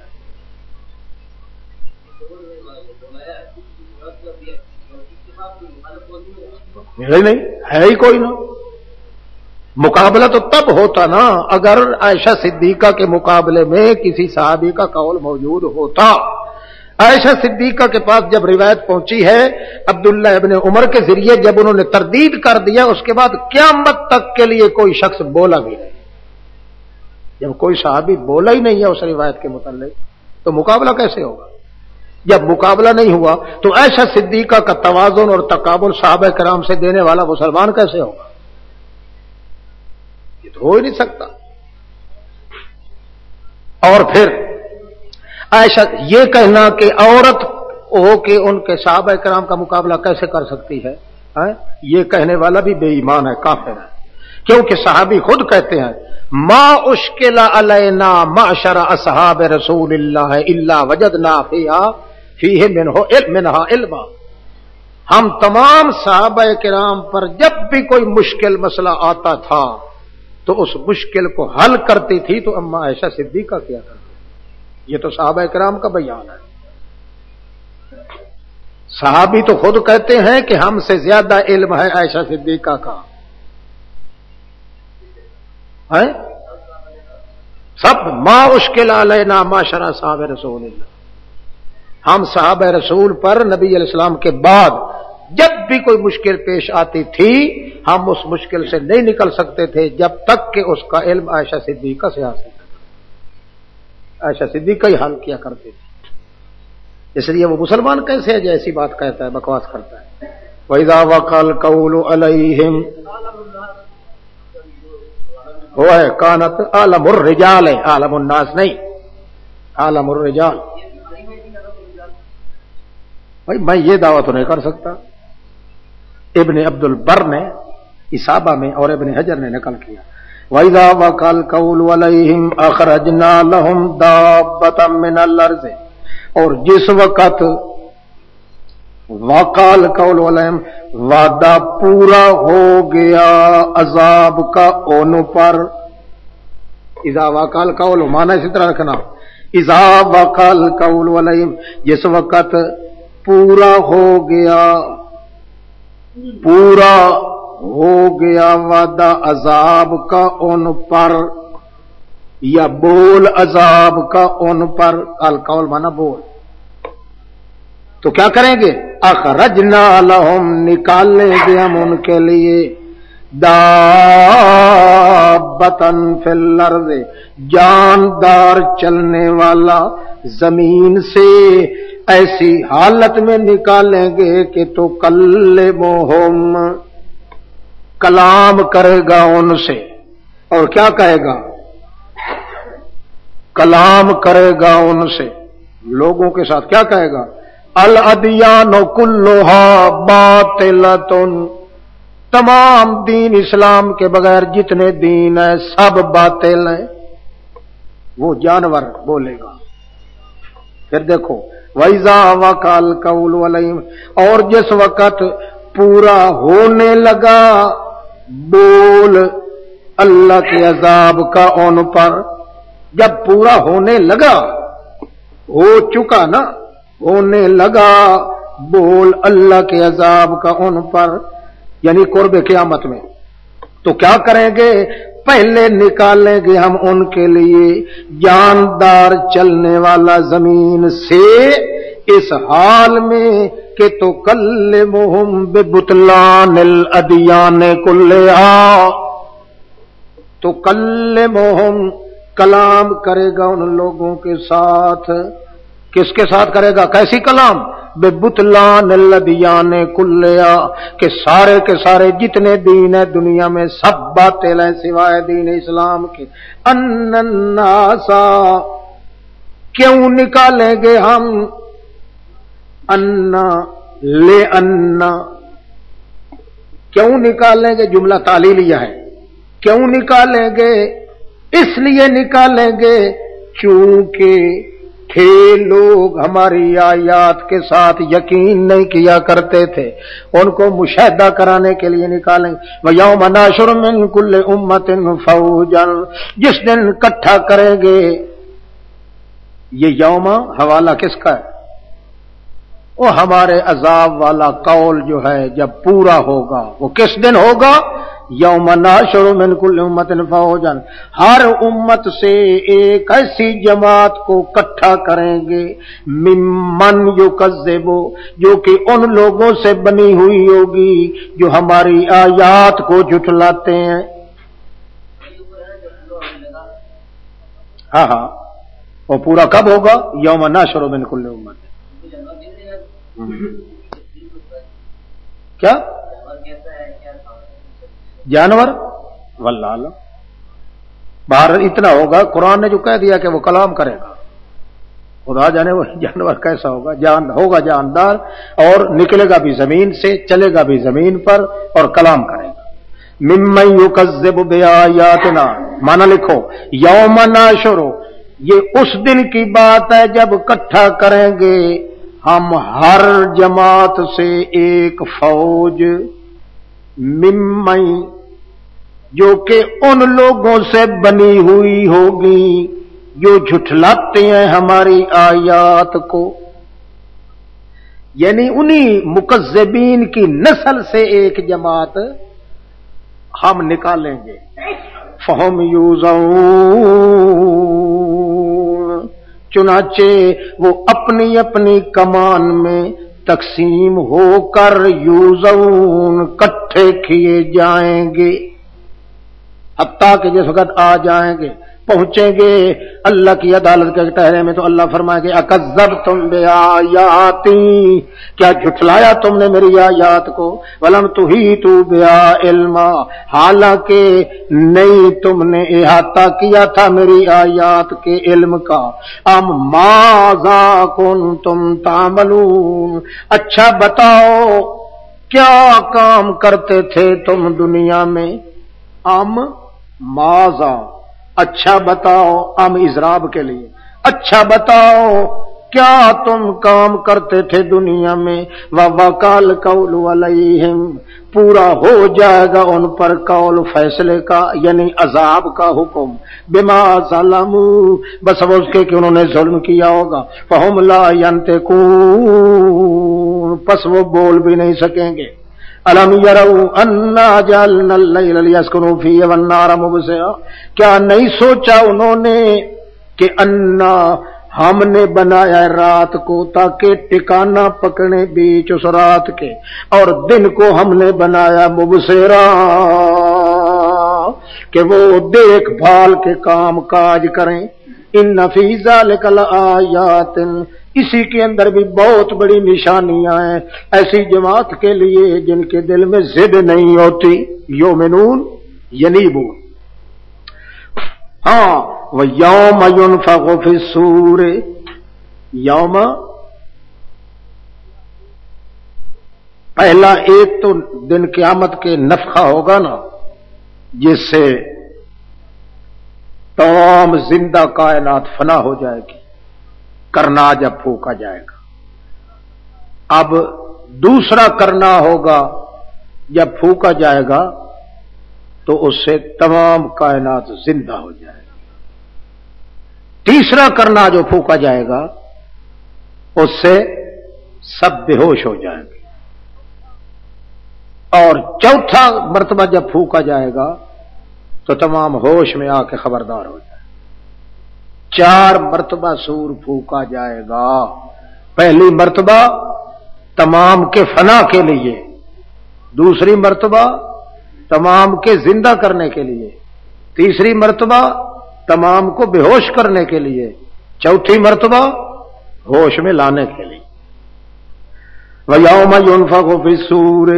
Speaker 1: نہیں ہے ہی کوئی نہ، مقابلہ تو تب ہوتا نا اگر عائشہ صدیقہ کے مقابلے میں کسی صحابی کا قول موجود ہوتا۔ عائشہ صدیقہ کے پاس جب روایت پہنچی ہے عبداللہ ابن عمر کے ذریعے، جب انہوں نے تردید کر دیا اس کے بعد قیامت تک کے لیے کوئی شخص بولا بھی نہیں۔ جب کوئی صحابی بولا ہی نہیں ہے اس روایت کے متعلق تو مقابلہ کیسے ہوگا؟ جب مقابلہ نہیں ہوا تو عائشہ صدیقہ کا توازن اور تقابل صحابہ کرام سے دینے والا مسلمان کیسے ہوگا؟ یہ تو ہو ہی نہیں سکتا۔ اور پھر عائشہ یہ کہنا کہ عورت ہو کے ان کے صحابہ کرام کا مقابلہ کیسے کر سکتی ہے، یہ کہنے والا بھی بے ایمان ہے، کافر ہے، کیونکہ صحابی خود کہتے ہیں ما اشکل علینا معشر اصحاب رسول اللہ الا وجدنا فیہ منہا علما، ہم تمام صحابہ کرام پر جب بھی کوئی مشکل مسئلہ آتا تھا تو اس مشکل کو حل کرتی تھی تو اما عائشہ صدیقہ کیا کرتی۔ یہ تو صحابہ کرام کا بیان ہے۔ صحابی تو خود کہتے ہیں کہ ہم سے زیادہ علم ہے عائشہ صدیقہ کا، سب ما اشکل علینا معشر اصحاب رسول اللہ، ہم صحابہ رسول پر نبی علیہ السلام کے بعد جب بھی کوئی مشکل پیش آتی تھی ہم اس مشکل سے نہیں نکل سکتے تھے جب تک کہ اس کا علم عائشہ صدیقہ سے حاصل تھا۔ عائشہ صدیقہ ہی حل کیا کرتے تھے، اس لیے وہ مسلمان کیسے ہے جو ایسی بات کہتا ہے، بکواس کرتا ہے۔ وَإِذَا وَقَعَ الْقَوْلُ عَلَيْهِمْ، وہ ہے کانت عالم الرجال ہے، عالم الناس نہیں، عالم الرجال۔ بھائی میں یہ دعویٰ تو نہیں کر سکتا، ابن عبد البر نے اصابہ میں اور ابن حجر نے نقل کیا وَإِذَا وَقَعَ الْقَوْلُ عَلَيْهِمْ أَخْرَجْنَا لَهُمْ دَابَّةً مِّنَ الْأَرْضِ، اور جس وقت وَقَعَ الْقَوْلُ عَلَيْهِمْ وعدہ پورا ہو گیا عذاب کا ان پر، اذا وقع القول معنی اسی طرح رکھنا، اذا وقع القول علیہم جس وقت پورا ہو گیا پورا ہو گیا وعدہ عذاب کا ان پر، یا بول عذاب کا ان پر، القول مانا بول، تو کیا کریں گے؟ اخرجنا لہم، نکالیں گے ہم ان کے لیے، دابتن فی الارض، جاندار چلنے والا زمین سے، ایسی حالت میں نکالیں گے کہ تو کلمہم، کلام کرے گا ان سے، اور کیا کہے گا؟ کلام کرے گا ان سے، لوگوں کے ساتھ کیا کہے گا؟ الادیان کلھا باطلۃ، تمام دین اسلام کے بغیر جتنے دین ہیں سب باطل ہیں، وہ جانور بولے گا۔ پھر دیکھو وَإِذَا وَقَعَ الْقَوْلُ عَلَيْهِمْ، اور جس وقت پورا ہونے لگا بول اللہ کے عذاب کا ان پر، جب پورا ہونے لگا، ہو چکا نا، ہونے لگا بول اللہ کے عذاب کا ان پر، یعنی قرب قیامت میں، تو کیا کریں گے؟ پہلے نکالیں گے ہم ان کے لیے جاندار چلنے والا زمین سے، اس حال میں کہ تو کلمہم ببطلان الادیان کلھا، تو کلمہم، کلام کرے گا ان لوگوں کے ساتھ، کس کے ساتھ کرے گا؟ کیسی کلام؟ ببطلان الادیان کلھا، کہ سارے کے سارے جتنے دین ہیں دنیا میں سب باطل ہیں سوائے دین اسلام کے۔ ان الناس، کیوں نکالیں گے ہم؟ انا لے انا، کیوں نکالیں گے؟ جملہ تعلیلیہ ہے، کیوں نکالیں گے؟ اس لیے نکالیں گے چونکہ تھے لوگ ہماری آیات کے ساتھ یقین نہیں کیا کرتے تھے، ان کو مشاہدہ کرانے کے لیے نکالیں گے۔ وَيَوْمَ نَحْشُرُ مِنْ كُلِّ أُمَّةٍ فَوْجًا، جس دن اکٹھا کریں گے، یہ یوم حوالہ کس کا ہے؟ وہ ہمارے عذاب والا قول جو ہے جب پورا ہوگا، وہ کس دن ہوگا؟ یوم نحشر من کل امت فوجا، ہر امت سے ایک ایسی جماعت کو اکٹھا کریں گے، ممن یکذب، جو کہ ان لوگوں سے بنی ہوئی ہوگی جو ہماری آیات کو جھٹلاتے ہیں۔ ہاں ہاں، وہ پورا کب ہوگا؟ یوم نحشر من کل امت۔ کیا جانور؟ واللہ عالم، باہر اتنا ہوگا، قرآن نے جو کہہ دیا کہ وہ کلام کرے گا، خدا جانے وہ جانور کیسا ہوگا، ہوگا جاندار، اور نکلے گا بھی زمین سے، چلے گا بھی زمین پر، اور کلام کرے گا۔ ممن یکذب بآیاتنا، معنی لکھو یوم نحشر، یہ اس دن کی بات ہے جب اکٹھا کریں گے ہم ہر جماعت سے ایک فوج، ممن، جو کہ ان لوگوں سے بنی ہوئی ہوگی جو جھٹلاتے ہیں ہماری آیات کو، یعنی انہی مکذبین کی نسل سے ایک جماعت ہم نکالیں گے۔ فہم یوزعون، چنانچہ وہ اپنی اپنی کمان میں تقسیم ہو کر یوزعون، کٹھے کیے جائیں گے، حتیٰ کہ جس وقت آ جائیں گے، پہنچیں گے اللہ کی عدالت کے ٹہرے میں، تو اللہ فرمائے گے اکذبتم بآیاتی، کیا جھٹلایا تم نے میری آیات کو، ولم تحیطوا بہا علما، حالانکہ نہیں تم نے احاطہ کیا تھا میری آیات کے علم کا۔ ام ماذا کنتم تعملون، اچھا بتاؤ کیا کام کرتے تھے تم دنیا میں؟ ام ماذا، اچھا بتاؤ، ام اضراب کے لیے، اچھا بتاؤ کیا تم کام کرتے تھے دنیا میں؟ وَوَقَعَ الْقَوْلُ عَلَيْهِمْ، پورا ہو جائے گا ان پر قول فیصلے کا، یعنی عذاب کا حکم، بما ظلموا، بس اس کے کہ انہوں نے ظلم کیا ہوگا، فَهُمْ لَا يَنْطِقُونَ، پس وہ بول بھی نہیں سکیں گے۔ الم یروا انا جعلنا اللیل لیسکنوا فیہ والنہار مبصرا، کیا نہیں سوچا انہوں نے کہ انا ہم نے بنایا رات کو تاکہ ٹھکانہ پکڑے بیچ اس رات کے، اور دن کو ہم نے بنایا مبصرا کہ وہ دیکھ بھال کے کام کاج کریں۔ ان فی ذلک لآیات، اسی کے اندر بھی بہت بڑی نشانیاں ہیں ایسی جماعت کے لیے جن کے دل میں ضد نہیں ہوتی، یؤمنون ینیبون۔ ہاں وَيَوْمَ يُنْفَخُ فِي الصُّورِ، یوم پہلا ایک تو دن قیامت کے نفخہ ہوگا نا، جس سے تمام زندہ کائنات فنا ہو جائے گی، کرنا جب پھونکا جائے گا۔ اب دوسرا کرنا ہوگا جب پھونکا جائے گا تو اس سے تمام کائنات زندہ ہو جائے گی۔ تیسرا کرنا جو پھونکا جائے گا اس سے سب بے ہوش ہو جائیں گے، اور چوتھا مرتبہ جب پھونکا جائے گا تو تمام ہوش میں آ کے خبردار ہو جائے گا۔ 4 مرتبہ سور پھونکا جائے گا، پہلی مرتبہ تمام کے فنا کے لیے، دوسری مرتبہ تمام کے زندہ کرنے کے لیے، تیسری مرتبہ تمام کو بے ہوش کرنے کے لیے، چوتھی مرتبہ ہوش میں لانے کے لیے۔ وَيَوْمَ يُنْفَخُ فِي الصُّورِ،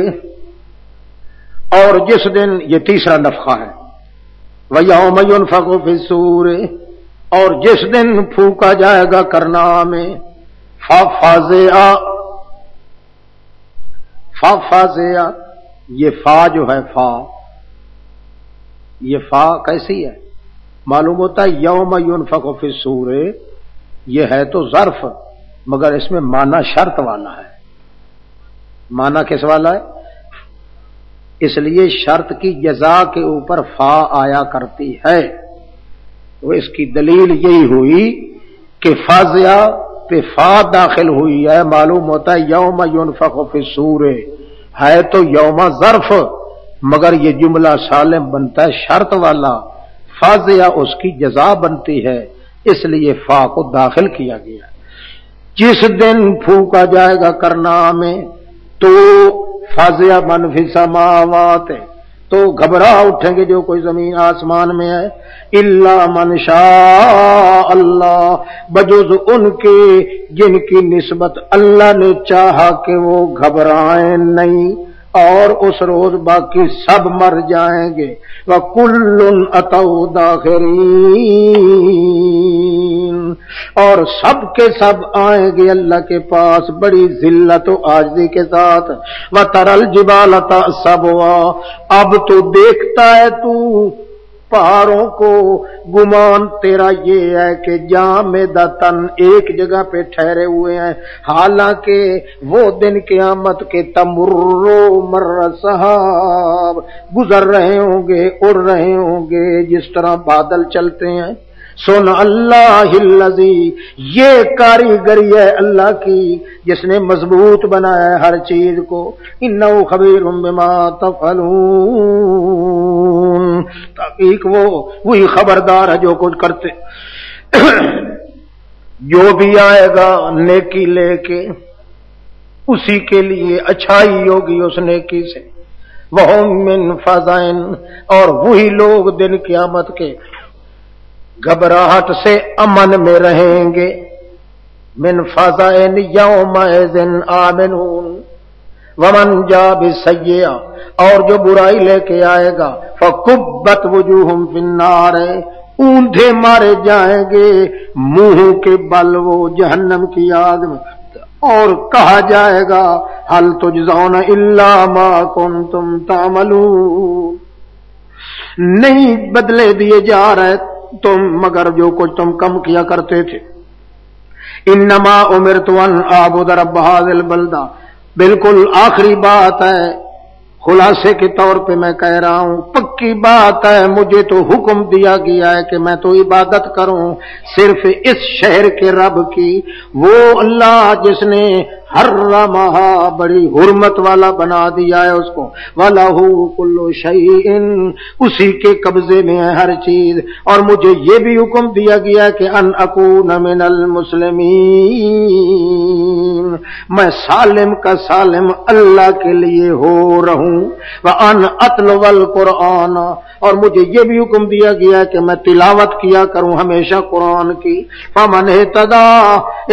Speaker 1: اور جس دن، یہ تیسرا نفخہ ہے، وَيَوْمَ يُنْفَخُ فِي الصُّورِ، اور جس دن پھونکا جائے گا کرنا میں، فَفَزِعَ، یہ فا جو ہے فا، یہ فا کیسی ہے؟ معلوم ہوتا ہے یوم ينفخ فی الصور یہ ہے تو ظرف، مگر اس میں معنی شرط والا ہے۔ معنی کس والا ہے؟ اس لیے شرط کی جزا کے اوپر فا آیا کرتی ہے۔ تو اس کی دلیل یہی ہوئی کہ فازیا پہ فا داخل ہوئی ہے، معلوم ہوتا ہے یوم ينفخ فی الصور ہے تو یوم ظرف، مگر یہ جملہ سالم بنتا ہے شرط والا، فازیا اس کی جزا بنتی ہے، اس لیے فا کو داخل کیا گیا۔ جس دن پھونکا جائے گا کرنا میں تو فازیا من فی السماوات، تو گھبرا اٹھیں گے جو کوئی زمین آسمان میں ہے، الا من شاء اللہ، بجز ان کے جن کی نسبت اللہ نے چاہا کہ وہ گھبرائیں نہیں، اور اس روز باقی سب مر جائیں گے۔ وَكُلٌّ أَتَوْا دَاخِرِينَ، اور سب کے سب آئیں گے اللہ کے پاس بڑی ذلت و عاجزی کے ساتھ۔ وَتَرَى الْجِبَالَ تَحْسَبُهَا، اب تو دیکھتا ہے تو پہاڑوں کو، گمان تیرا یہ ہے کہ جامدتن ایک جگہ پہ ٹھہرے ہوئے ہیں، حالانکہ وہ دن قیامت کے تمر مر سحاب گزر رہے ہوں گے، اڑ رہے ہوں گے جس طرح بادل چلتے ہیں۔ سن اللہ الذی، یہ کاریگری ہے اللہ کی جس نے مضبوط بنایا ہے ہر چیز کو، انہ خبیر بما تفعلون، تحقیق وہ وہی خبردار ہے جو کچھ کرتے۔ جو بھی آئے گا نیکی لے کے اسی کے لیے اچھائی ہوگی اس نیکی سے۔ وہم من فزعن، اور وہی لوگ دن قیامت کے گھبراہٹ سے امن میں رہیں گے۔ من فزعن یومئذ آمنون، ومن جا بالسیئہ، اور جو برائی لے کے آئے گا فکبت وجوہم فی النار، اوندھے مارے جائیں گے منہ کے بل وہ جہنم کی آگ میں، اور کہا جائے گا هل تجزون الا ما کنتم تعملون، نہیں بدلے دیے جا رہے تم مگر جو کچھ تم کم کیا کرتے تھے۔ انما امرت ان اعبد رب هذا البلدہ، بالکل آخری بات ہے، خلاصے کے طور پہ میں کہہ رہا ہوں، پکی بات ہے، مجھے تو حکم دیا گیا ہے کہ میں تو عبادت کروں صرف اس شہر کے رب کی، وہ اللہ جس نے حرمہا بڑی حرمت والا بنا دیا ہے اس کو، وَلَهُ كُلُّ شَيْءٍ اسی کے قبضے میں ہے ہر چیز، اور مجھے یہ بھی حکم دیا گیا کہ ان اکون من المسلمین، میں سالم کا سالم اللہ کے لیے ہو رہوں، وَأَنْ أَتْلُوَ الْقُرْآنَ، اور مجھے یہ بھی حکم دیا گیا کہ میں تلاوت کیا کروں ہمیشہ قرآن کی، فَمَنْ اهْتَدَىٰ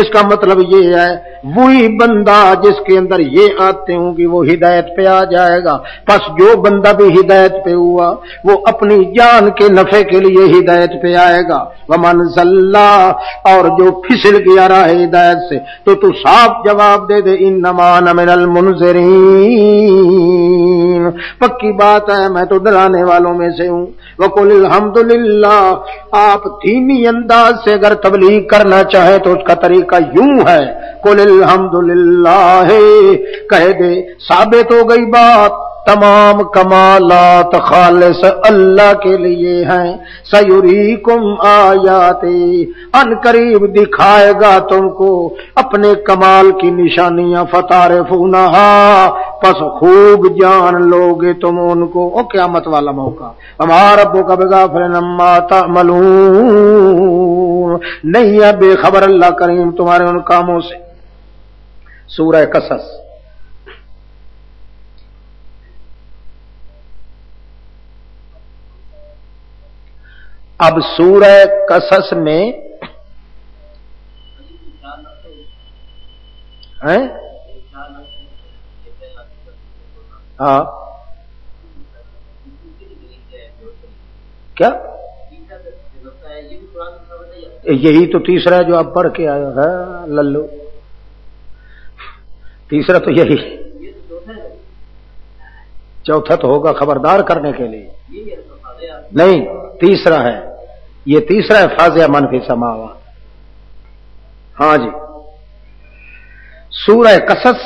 Speaker 1: اس کا مطلب یہ ہے وہی بندہ جس کے اندر یہ آتے ہوں گی وہ ہدایت پہ آ جائے گا، پس جو بندہ بھی ہدایت پہ ہوا وہ اپنی جان کے نفع کے لیے ہدایت پہ آئے گا، وَمَنْ ضَلَّ اور جو پھسل گیا راہ ہدایت سے تو صاف جواب دے دے انما انا من المنذرین، پکی بات ہے میں تو ڈرانے والوں میں سے ہوں، وَقُلِ الْحَمْدُلِلَّہ آپ دھیمی انداز سے اگر تبلیغ کرنا چاہے تو اس کا طریقہ یوں ہے، قُلِ الْحَمْدُلِلَّہ کہہ دے ثابت ہو گئی بات، تمام کمالات خالص اللہ کے لیے ہیں، سَيُرِيكُمْ آیَاتِهِ ان قریب دکھائے گا تم کو اپنے کمال کی نشانیاں، فَتَعْرِفُونَهَا پس خوب جان لوگے تم ان کو، او قیامت والا موقع، وَمَا رَبُّكَ بِغَافِلٍ عَمَّا تَعْمَلُونَ نہیں ہے بے خبر اللہ کریم تمہارے ان کاموں سے۔ سورہ قصص اب سورہ قصص میں ہاں کیا یہی تو تیسرا ہے جو آپ پڑھ کے آئے ہے للو، تیسرا تو یہی، چوتھا تو ہوگا خبردار کرنے کے لیے، نہیں تیسرا ہے، یہ تیسرا ہے فاضع من فی السماوات۔ ہاں جی سورہ قصص،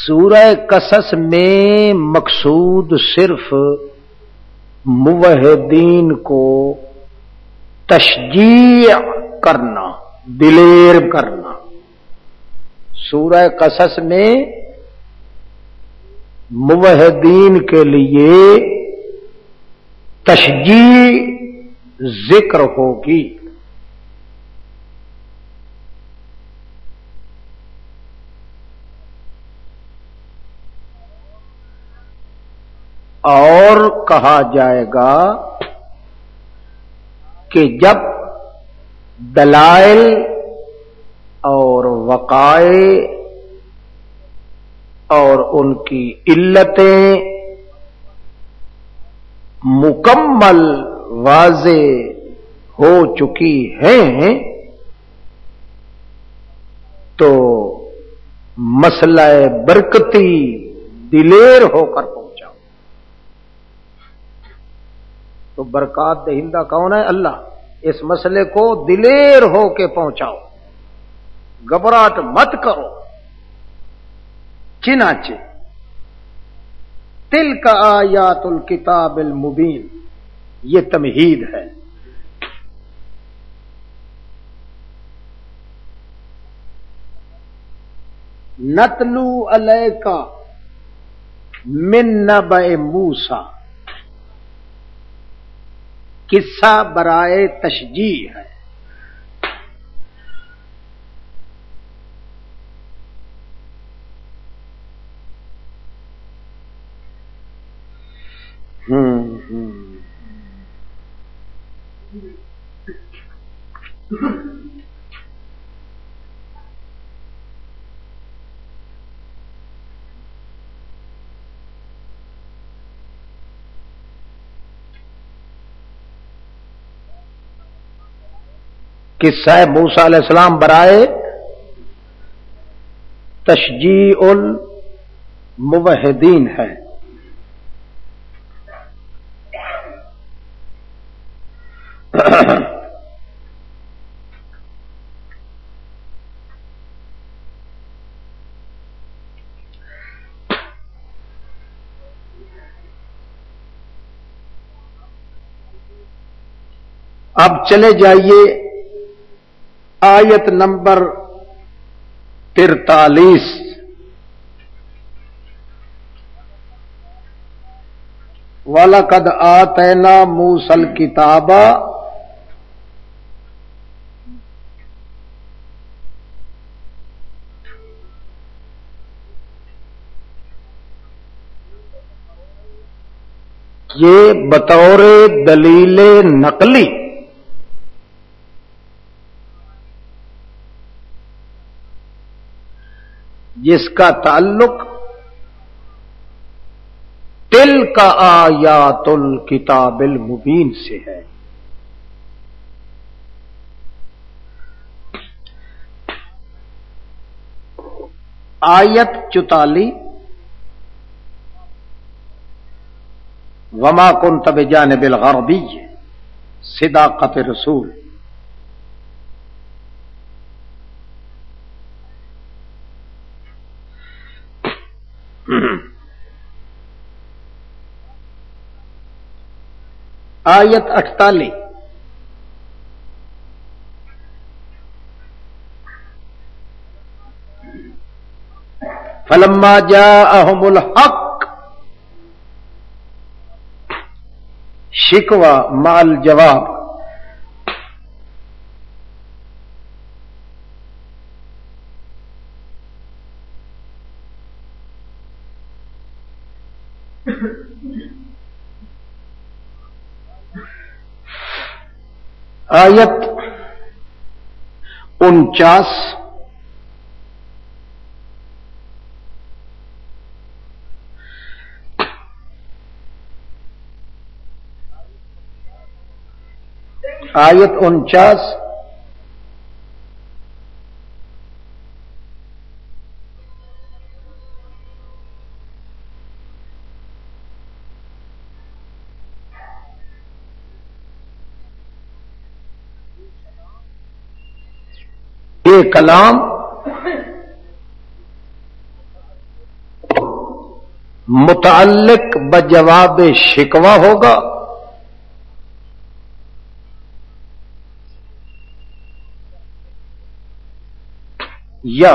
Speaker 1: سورہ قصص میں مقصود صرف موحدین کو تشجیع کرنا، دلیر کرنا، سورہ قصص میں موحدین کے لیے تشجیع ذکر ہوگی، اور کہا جائے گا کہ جب دلائل اور وقائع اور ان کی علتیں مکمل واضح ہو چکی ہیں تو مسئلہ برکتی دلیر ہو کر پہنچاؤ، تو برکات دہندہ کون ہے؟ اللہ، اس مسئلے کو دلیر ہو کے پہنچاؤ، گھبراہٹ مت کرو، چنانچہ تلک آیات الکتاب المبین، یہ تمہید ہے، نتلو علیک من نبأ موسیٰ، قصہ برائے تشجیع ہے، قصہ موسیٰ علیہ السلام برائے تشجیع الموحدین ہے۔ اب چلے جائیے آیت نمبر 43، وَلَقَدْ آتَيْنَا مُوسَى الْكِتَابَ یہ بطور دلیل نقلی جس کا تعلق تلک آیات الکتاب المبین سے ہے. آیت 44 وما كنت بجانب الغربی صداقت رسول. آیت 48 فلما جاءهم الحق شکوہ مع الجواب. آیت 49 آیت 49 یہ کلام متعلق بجواب شکوہ ہوگا یا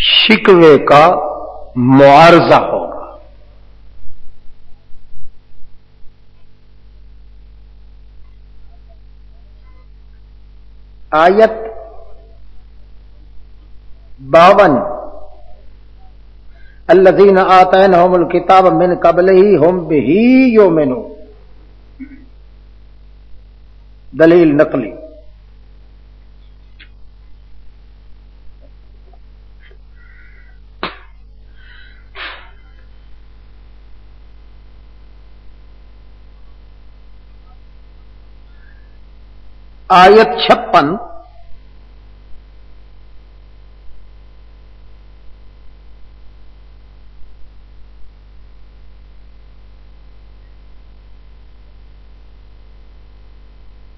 Speaker 1: شکوے کا معارضہ ہوگا. آیت 52 الذین آتیناہم الکتاب من قبلہ ہم بہ یؤمنون. دلیل نقلی. آیت 56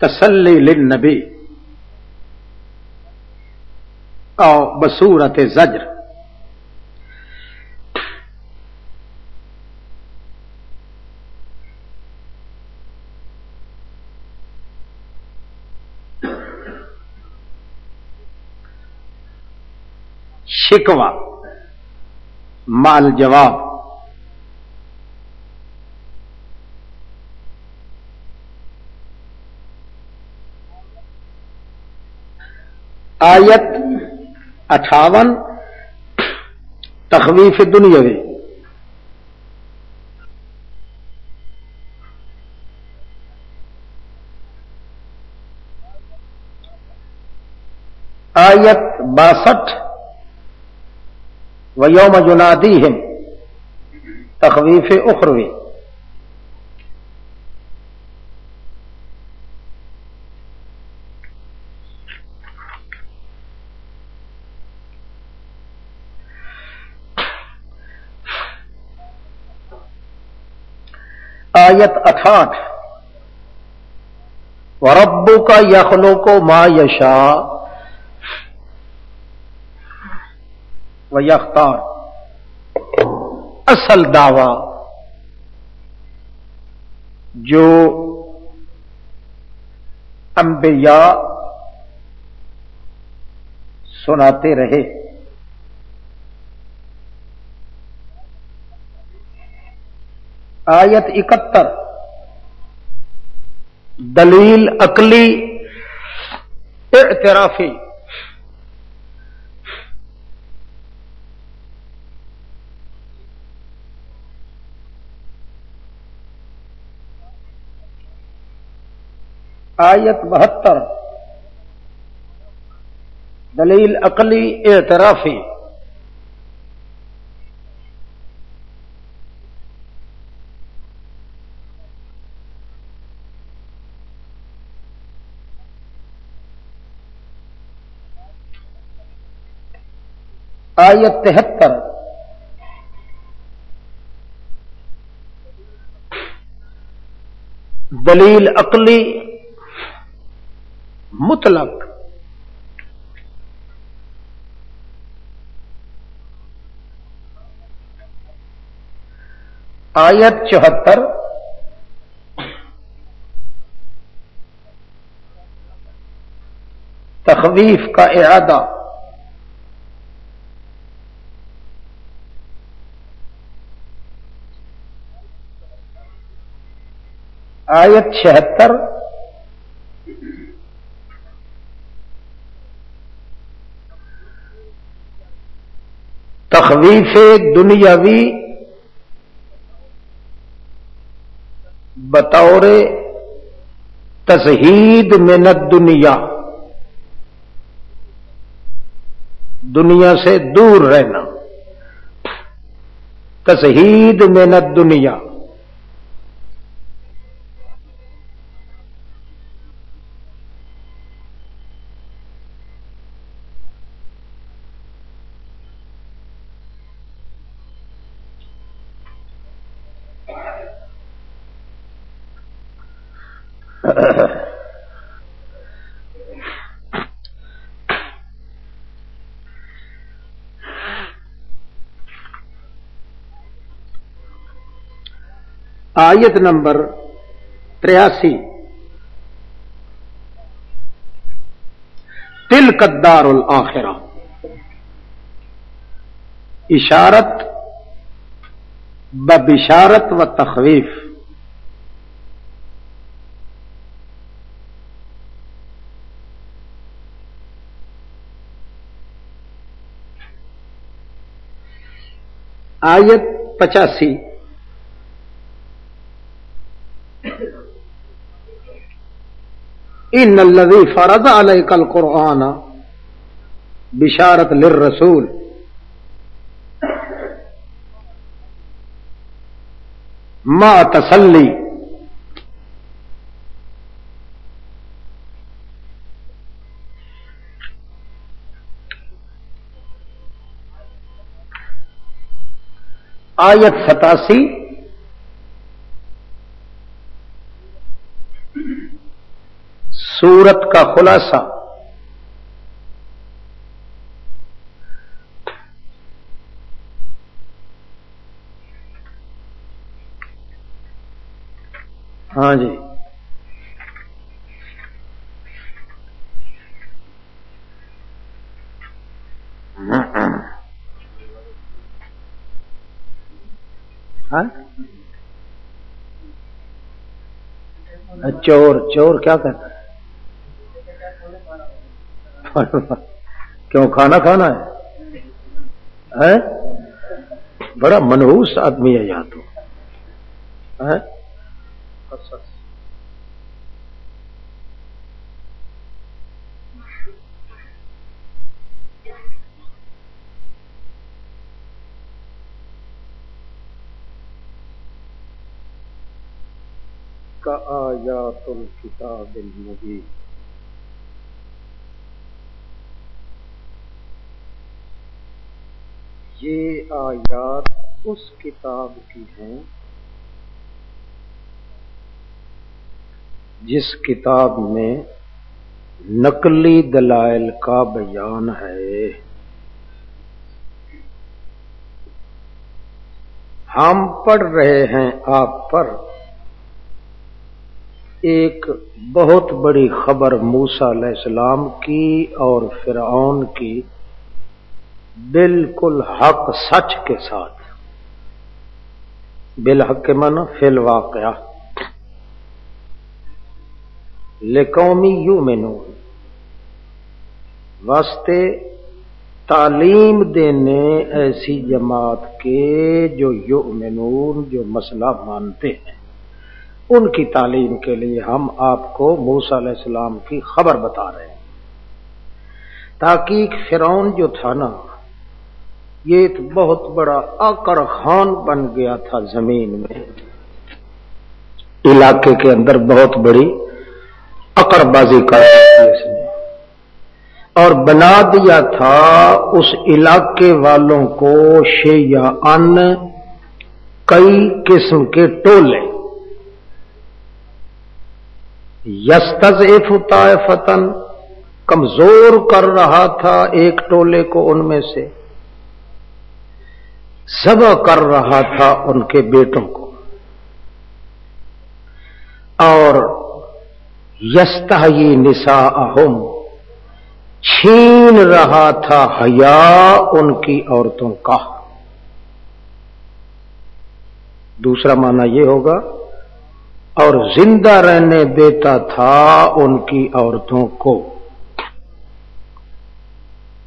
Speaker 1: تسلی للنبی او بصورت زجر. شکوہ مال جواب. آیت 58 تخویف دنیاوی. آیت 62 وَيَوْمَ يُنَادِيهِمْ تخویف اخروی. آیت 68 وَرَبُّكَ يَخْلُقُ مَا يَشَاءُ وَيَخْتَارُ. اصل دعویٰ جو انبیاء سناتے رہے آیت 71 دلیل عقلی اعترافی. آیت 72 دلیل عقلی اعترافی. آیت 73 دلیل عقلی مطلق. آیت 74 تخویف کا اعادہ. آیت 76 تخویف دنیاوی بطور تزہید من الدنیا، دنیا سے دور رہنا. تزہید من الدنیا. آیت نمبر 83 تلک الدار الآخرہ. اشارت ببشارت و تخویف. آیت 85 ان الذی فرض علیک القرآن بشارت للرسول. ما تسلی. آیت 87 سورت کا خلاصہ. ہاں جی ہاں چور چور کیا کہتا ہے؟ کیوں کھانا کھانا ہے؟ بڑا منحوس آدمی ہے یا تو آیات الکتاب المبین. یہ آیات اس کتاب کی ہیں جس کتاب میں نقلی دلائل کا بیان ہے. ہم پڑھ رہے ہیں آپ پر ایک بہت بڑی خبر موسیٰ علیہ السلام کی اور فرعون کی بالکل حق سچ کے ساتھ. بالحق من فی الواقعہ لقوم یؤمنون، واسطے تعلیم دینے ایسی جماعت کے جو یؤمنون، جو مسئلہ مانتے ہیں، ان کی تعلیم کے لیے ہم آپ کو موسیٰ علیہ السلام کی خبر بتا رہے ہیں، تاکہ فرعون جو تھا نا، یہ ایک بہت بڑا آکڑ خان بن گیا تھا زمین میں، علاقے کے اندر بہت بڑی اکڑ بازی کر اس نے، اور بنا دیا تھا اس علاقے والوں کو شیعان، کئی قسم کے ٹولے، یستضعف طائفۃ، کمزور کر رہا تھا ایک ٹولے کو ان میں سے، ذبح کر رہا تھا ان کے بیٹوں کو، اور یستحیی نساءہم، چھین رہا تھا حیا ان کی عورتوں کا۔ دوسرا معنی یہ ہوگا، اور زندہ رہنے دیتا تھا ان کی عورتوں کو۔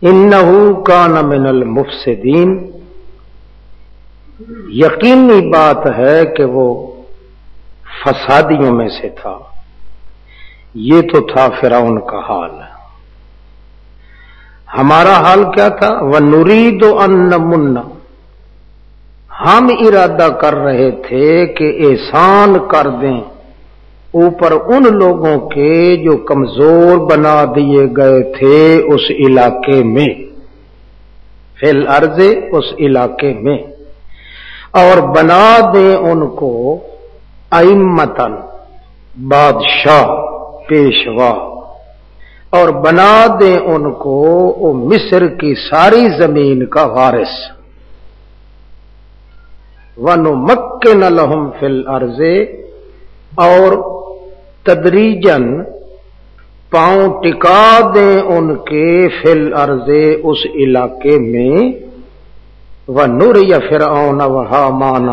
Speaker 1: انہ کان من المفسدین، یقینی بات ہے کہ وہ فسادیوں میں سے تھا۔ یہ تو تھا فرعون کا حال۔ ہمارا حال کیا تھا؟ وَنُرِيدُ أَن نَّمُنَّ، ہم ارادہ کر رہے تھے کہ احسان کر دیں اوپر ان لوگوں کے جو کمزور بنا دیے گئے تھے اس علاقے میں، فی الارض، اس علاقے میں، اور بنا دیں ان کو ائمتاً، بادشاہ، پیشوا، اور بنا دیں ان کو مصر کی ساری زمین کا وارث۔ وَنُمَكِّنَ لَهُمْ فِي الْأَرْضِ، اور تدریجاً پاؤں ٹکا دیں ان کے فی الارض، اس علاقے میں، وَنُرِيَ فِرْعَوْنَ وَحَامَانَ،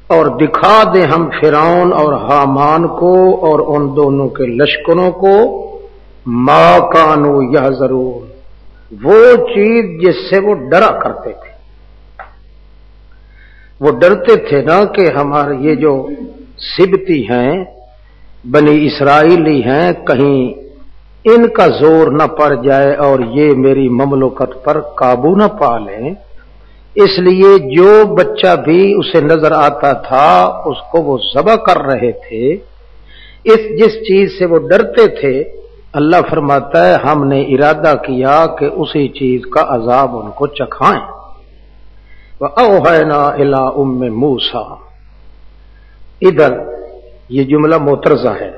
Speaker 1: اور دکھا دیں ہم فرعون اور حامان کو اور ان دونوں کے لشکروں کو، ما کانوا یحذرون، وہ چیز جس سے وہ ڈرا کرتے تھے۔ وہ ڈرتے تھے نا کہ ہمارے یہ جو سبتی ہیں، بنی اسرائیلی ہیں، کہیں ان کا زور نہ پڑ جائے اور یہ میری مملکت پر قابو نہ پا لیں، اس لیے جو بچہ بھی اسے نظر آتا تھا اس کو وہ ذبح کر رہے تھے۔ جس چیز سے وہ ڈرتے تھے، اللہ فرماتا ہے ہم نے ارادہ کیا کہ اسی چیز کا عذاب ان کو چکھائیں۔ وَأَوْحَيْنَا إِلَىٰ أُمِّ مُوسَىٰ، ادھر یہ جملہ معترضہ ہے،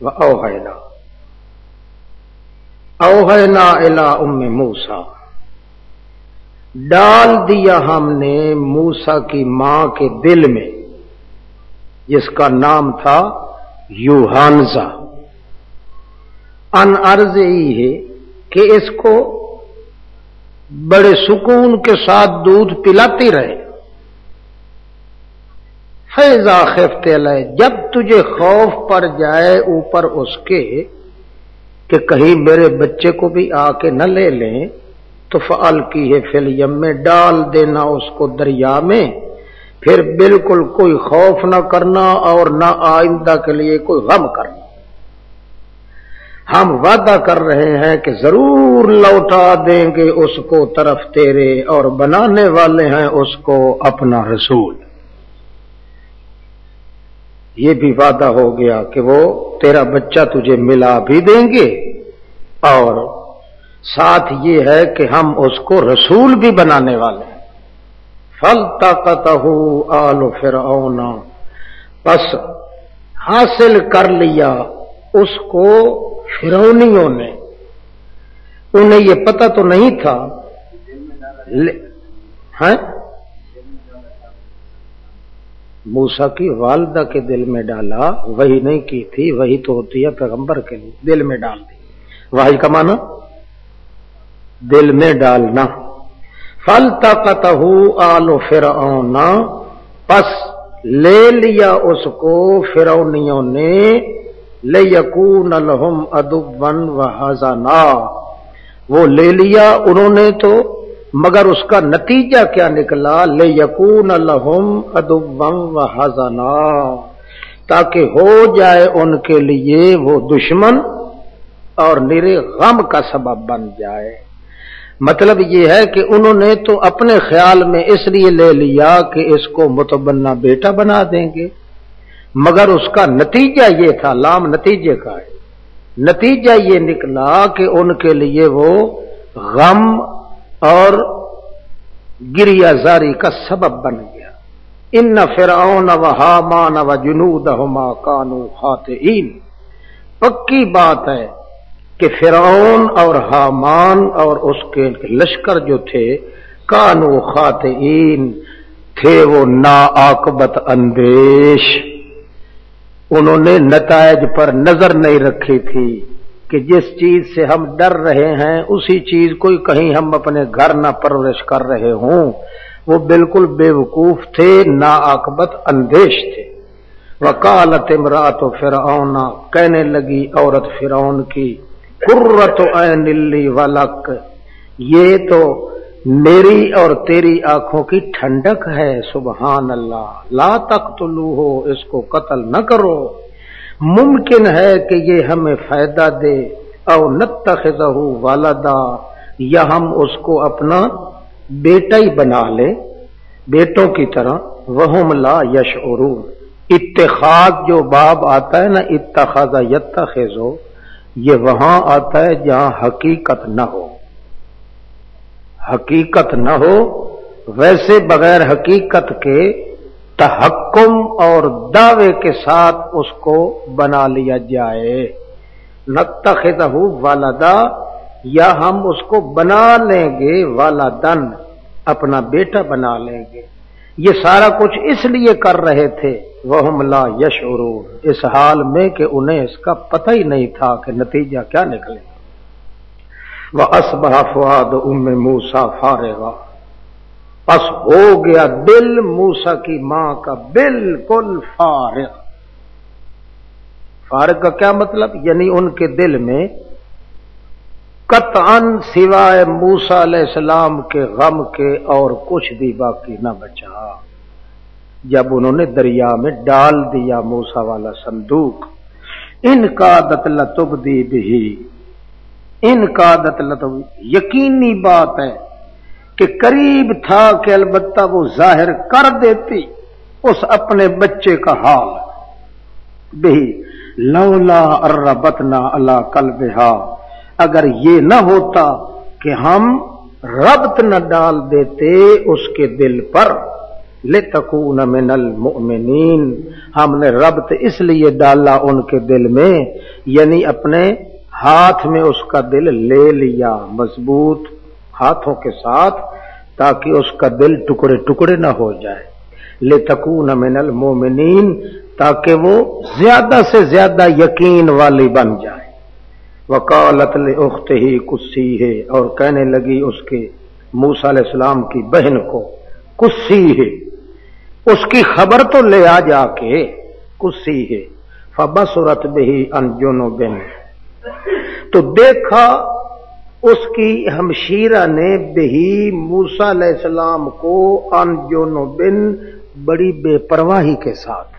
Speaker 1: وَأَوْحَيْنَا، أَوْحَيْنَا إِلَىٰ أُمِّ مُوسَىٰ، ڈال دیا ہم نے موسیٰ کی ماں کے دل میں، جس کا نام تھا یوحانزا، ان ارضی ہے کہ اس کو بڑے سکون کے ساتھ دودھ پلاتی رہے، فَإِذَا خِفْتَ عَلَيْهِ، جب تجھے خوف پڑ جائے اوپر اس کے کہ کہیں میرے بچے کو بھی آ کے نہ لے لیں، تو فَأَلْقِیہِ فِی الْیَمِّ، میں ڈال دینا اس کو دریا میں، پھر بالکل کوئی خوف نہ کرنا اور نہ آئندہ کے لیے کوئی غم کرنا۔ ہم وعدہ کر رہے ہیں کہ ضرور لوٹا دیں گے اس کو طرف تیرے، اور بنانے والے ہیں اس کو اپنا رسول۔ یہ بھی وعدہ ہو گیا کہ وہ تیرا بچہ تجھے ملا بھی دیں گے، اور ساتھ یہ ہے کہ ہم اس کو رسول بھی بنانے والے ہیں۔ فَالْتَقَطَهُ آلُ فِرْعَوْنَ، پس حاصل کر لیا اس کو فرعونیوں نے، انہیں یہ پتہ تو نہیں تھا، موسیٰ کی والدہ کے دل میں ڈالا، وہی نہیں کی تھی، وہی تو ہوتی ہے پیغمبر کے لیے، دل میں ڈال دی، وہی کا معنی دل میں ڈالنا۔ فَالْتَقَطَهُ آلُ فِرْعَوْنَ، پس لے لیا اس کو فرعونیوں نے لیکون لہم عدوا وحزنا، وہ لے لیا انہوں نے تو، مگر اس کا نتیجہ کیا نکلا؟ لیکون لہم عدوا وحزنا، تاکہ ہو جائے ان کے لیے وہ دشمن اور نرے غم کا سبب بن جائے۔ مطلب یہ ہے کہ انہوں نے تو اپنے خیال میں اس لیے لے لیا کہ اس کو متبنہ بیٹا بنا دیں گے، مگر اس کا نتیجہ یہ تھا، لام نتیجے کا ہے، نتیجہ یہ نکلا کہ ان کے لیے وہ غم اور گریہ زاری کا سبب بن گیا۔ ان فرعون وہامان وجنودہما کانوا خاطئین، پکی بات ہے کہ فرعون اور حامان اور اس کے لشکر جو تھے کانوا خاطئین، تھے وہ ناعاقبت اندیش، انہوں نے نتائج پر نظر نہیں رکھی تھی کہ جس چیز سے ہم ڈر رہے ہیں اسی چیز کو کہیں ہم اپنے گھر نہ پرورش کر رہے ہوں۔ وہ بالکل بے وقوف تھے، ناعاقبت اندیش تھے۔ وقالت امرأۃ فرعون، کہنے لگی عورت فرعون کی، قرۃ عین لی ولک، یہ تو میری اور تیری آنکھوں کی ٹھنڈک ہے، سبحان اللہ، لا تقتلوہ، اس کو قتل نہ کرو، ممکن ہے کہ یہ ہمیں فائدہ دے، او نتخذہ ولدا، یا ہم اس کو اپنا بیٹا ہی بنا لیں، بیٹوں کی طرح، وہم لا یشعرون، اتخاذ جو باب آتا ہے نا، اتخذ یتخذو، یہ وہاں آتا ہے جہاں حقیقت نہ ہو، حقیقت نہ ہو، ویسے بغیر حقیقت کے تحکم اور دعوے کے ساتھ اس کو بنا لیا جائے، نتخذہ ولدا، یا ہم اس کو بنا لیں گے ولدن، اپنا بیٹا بنا لیں گے۔ یہ سارا کچھ اس لیے کر رہے تھے، وہم لا یشعرون، اس حال میں کہ انہیں اس کا پتہ ہی نہیں تھا کہ نتیجہ کیا نکلے۔ وَأَصْبَحَ فُؤَادُ أُمِّ مُوسَىٰ فَارِغًا، پس ہو گیا دل موسیٰ کی ماں کا بالکل فارغ۔ فارغ کا کیا مطلب؟ یعنی ان کے دل میں قطعاً سوائے موسیٰ علیہ السلام کے غم کے اور کچھ بھی باقی نہ بچا۔ جب انہوں نے دریا میں ڈال دیا موسیٰ والا صندوق، ان قادت لتبدی بہ، ان قادت لتبدی، یقینی بات ہے کہ قریب تھا کہ البتہ وہ ظاہر کر دیتی اس اپنے بچے کا حال، بہ لولا اربتنا علی قلبہا، اگر یہ نہ ہوتا کہ ہم ربط نہ ڈال دیتے اس کے دل پر، لتکون من المؤمنین، ہم نے ربط اس لیے ڈالا ان کے دل میں، یعنی اپنے ہاتھ میں اس کا دل لے لیا مضبوط ہاتھوں کے ساتھ، تاکہ اس کا دل ٹکڑے ٹکڑے نہ ہو جائے، لتکون من المؤمنین، تاکہ وہ زیادہ سے زیادہ یقین والی بن جائے۔ وقالت لأختہ قصیہ، اور کہنے لگی اس کے موسیٰ علیہ السلام کی بہن کو، قصیہ، اس کی خبر تو لے آ جا کے، قصیہ، فبصرت بہ عن جنب، تو دیکھا اس کی ہمشیرہ نے بہی موسیٰ علیہ السلام کو عن جنب، بڑی بے پرواہی کے ساتھ،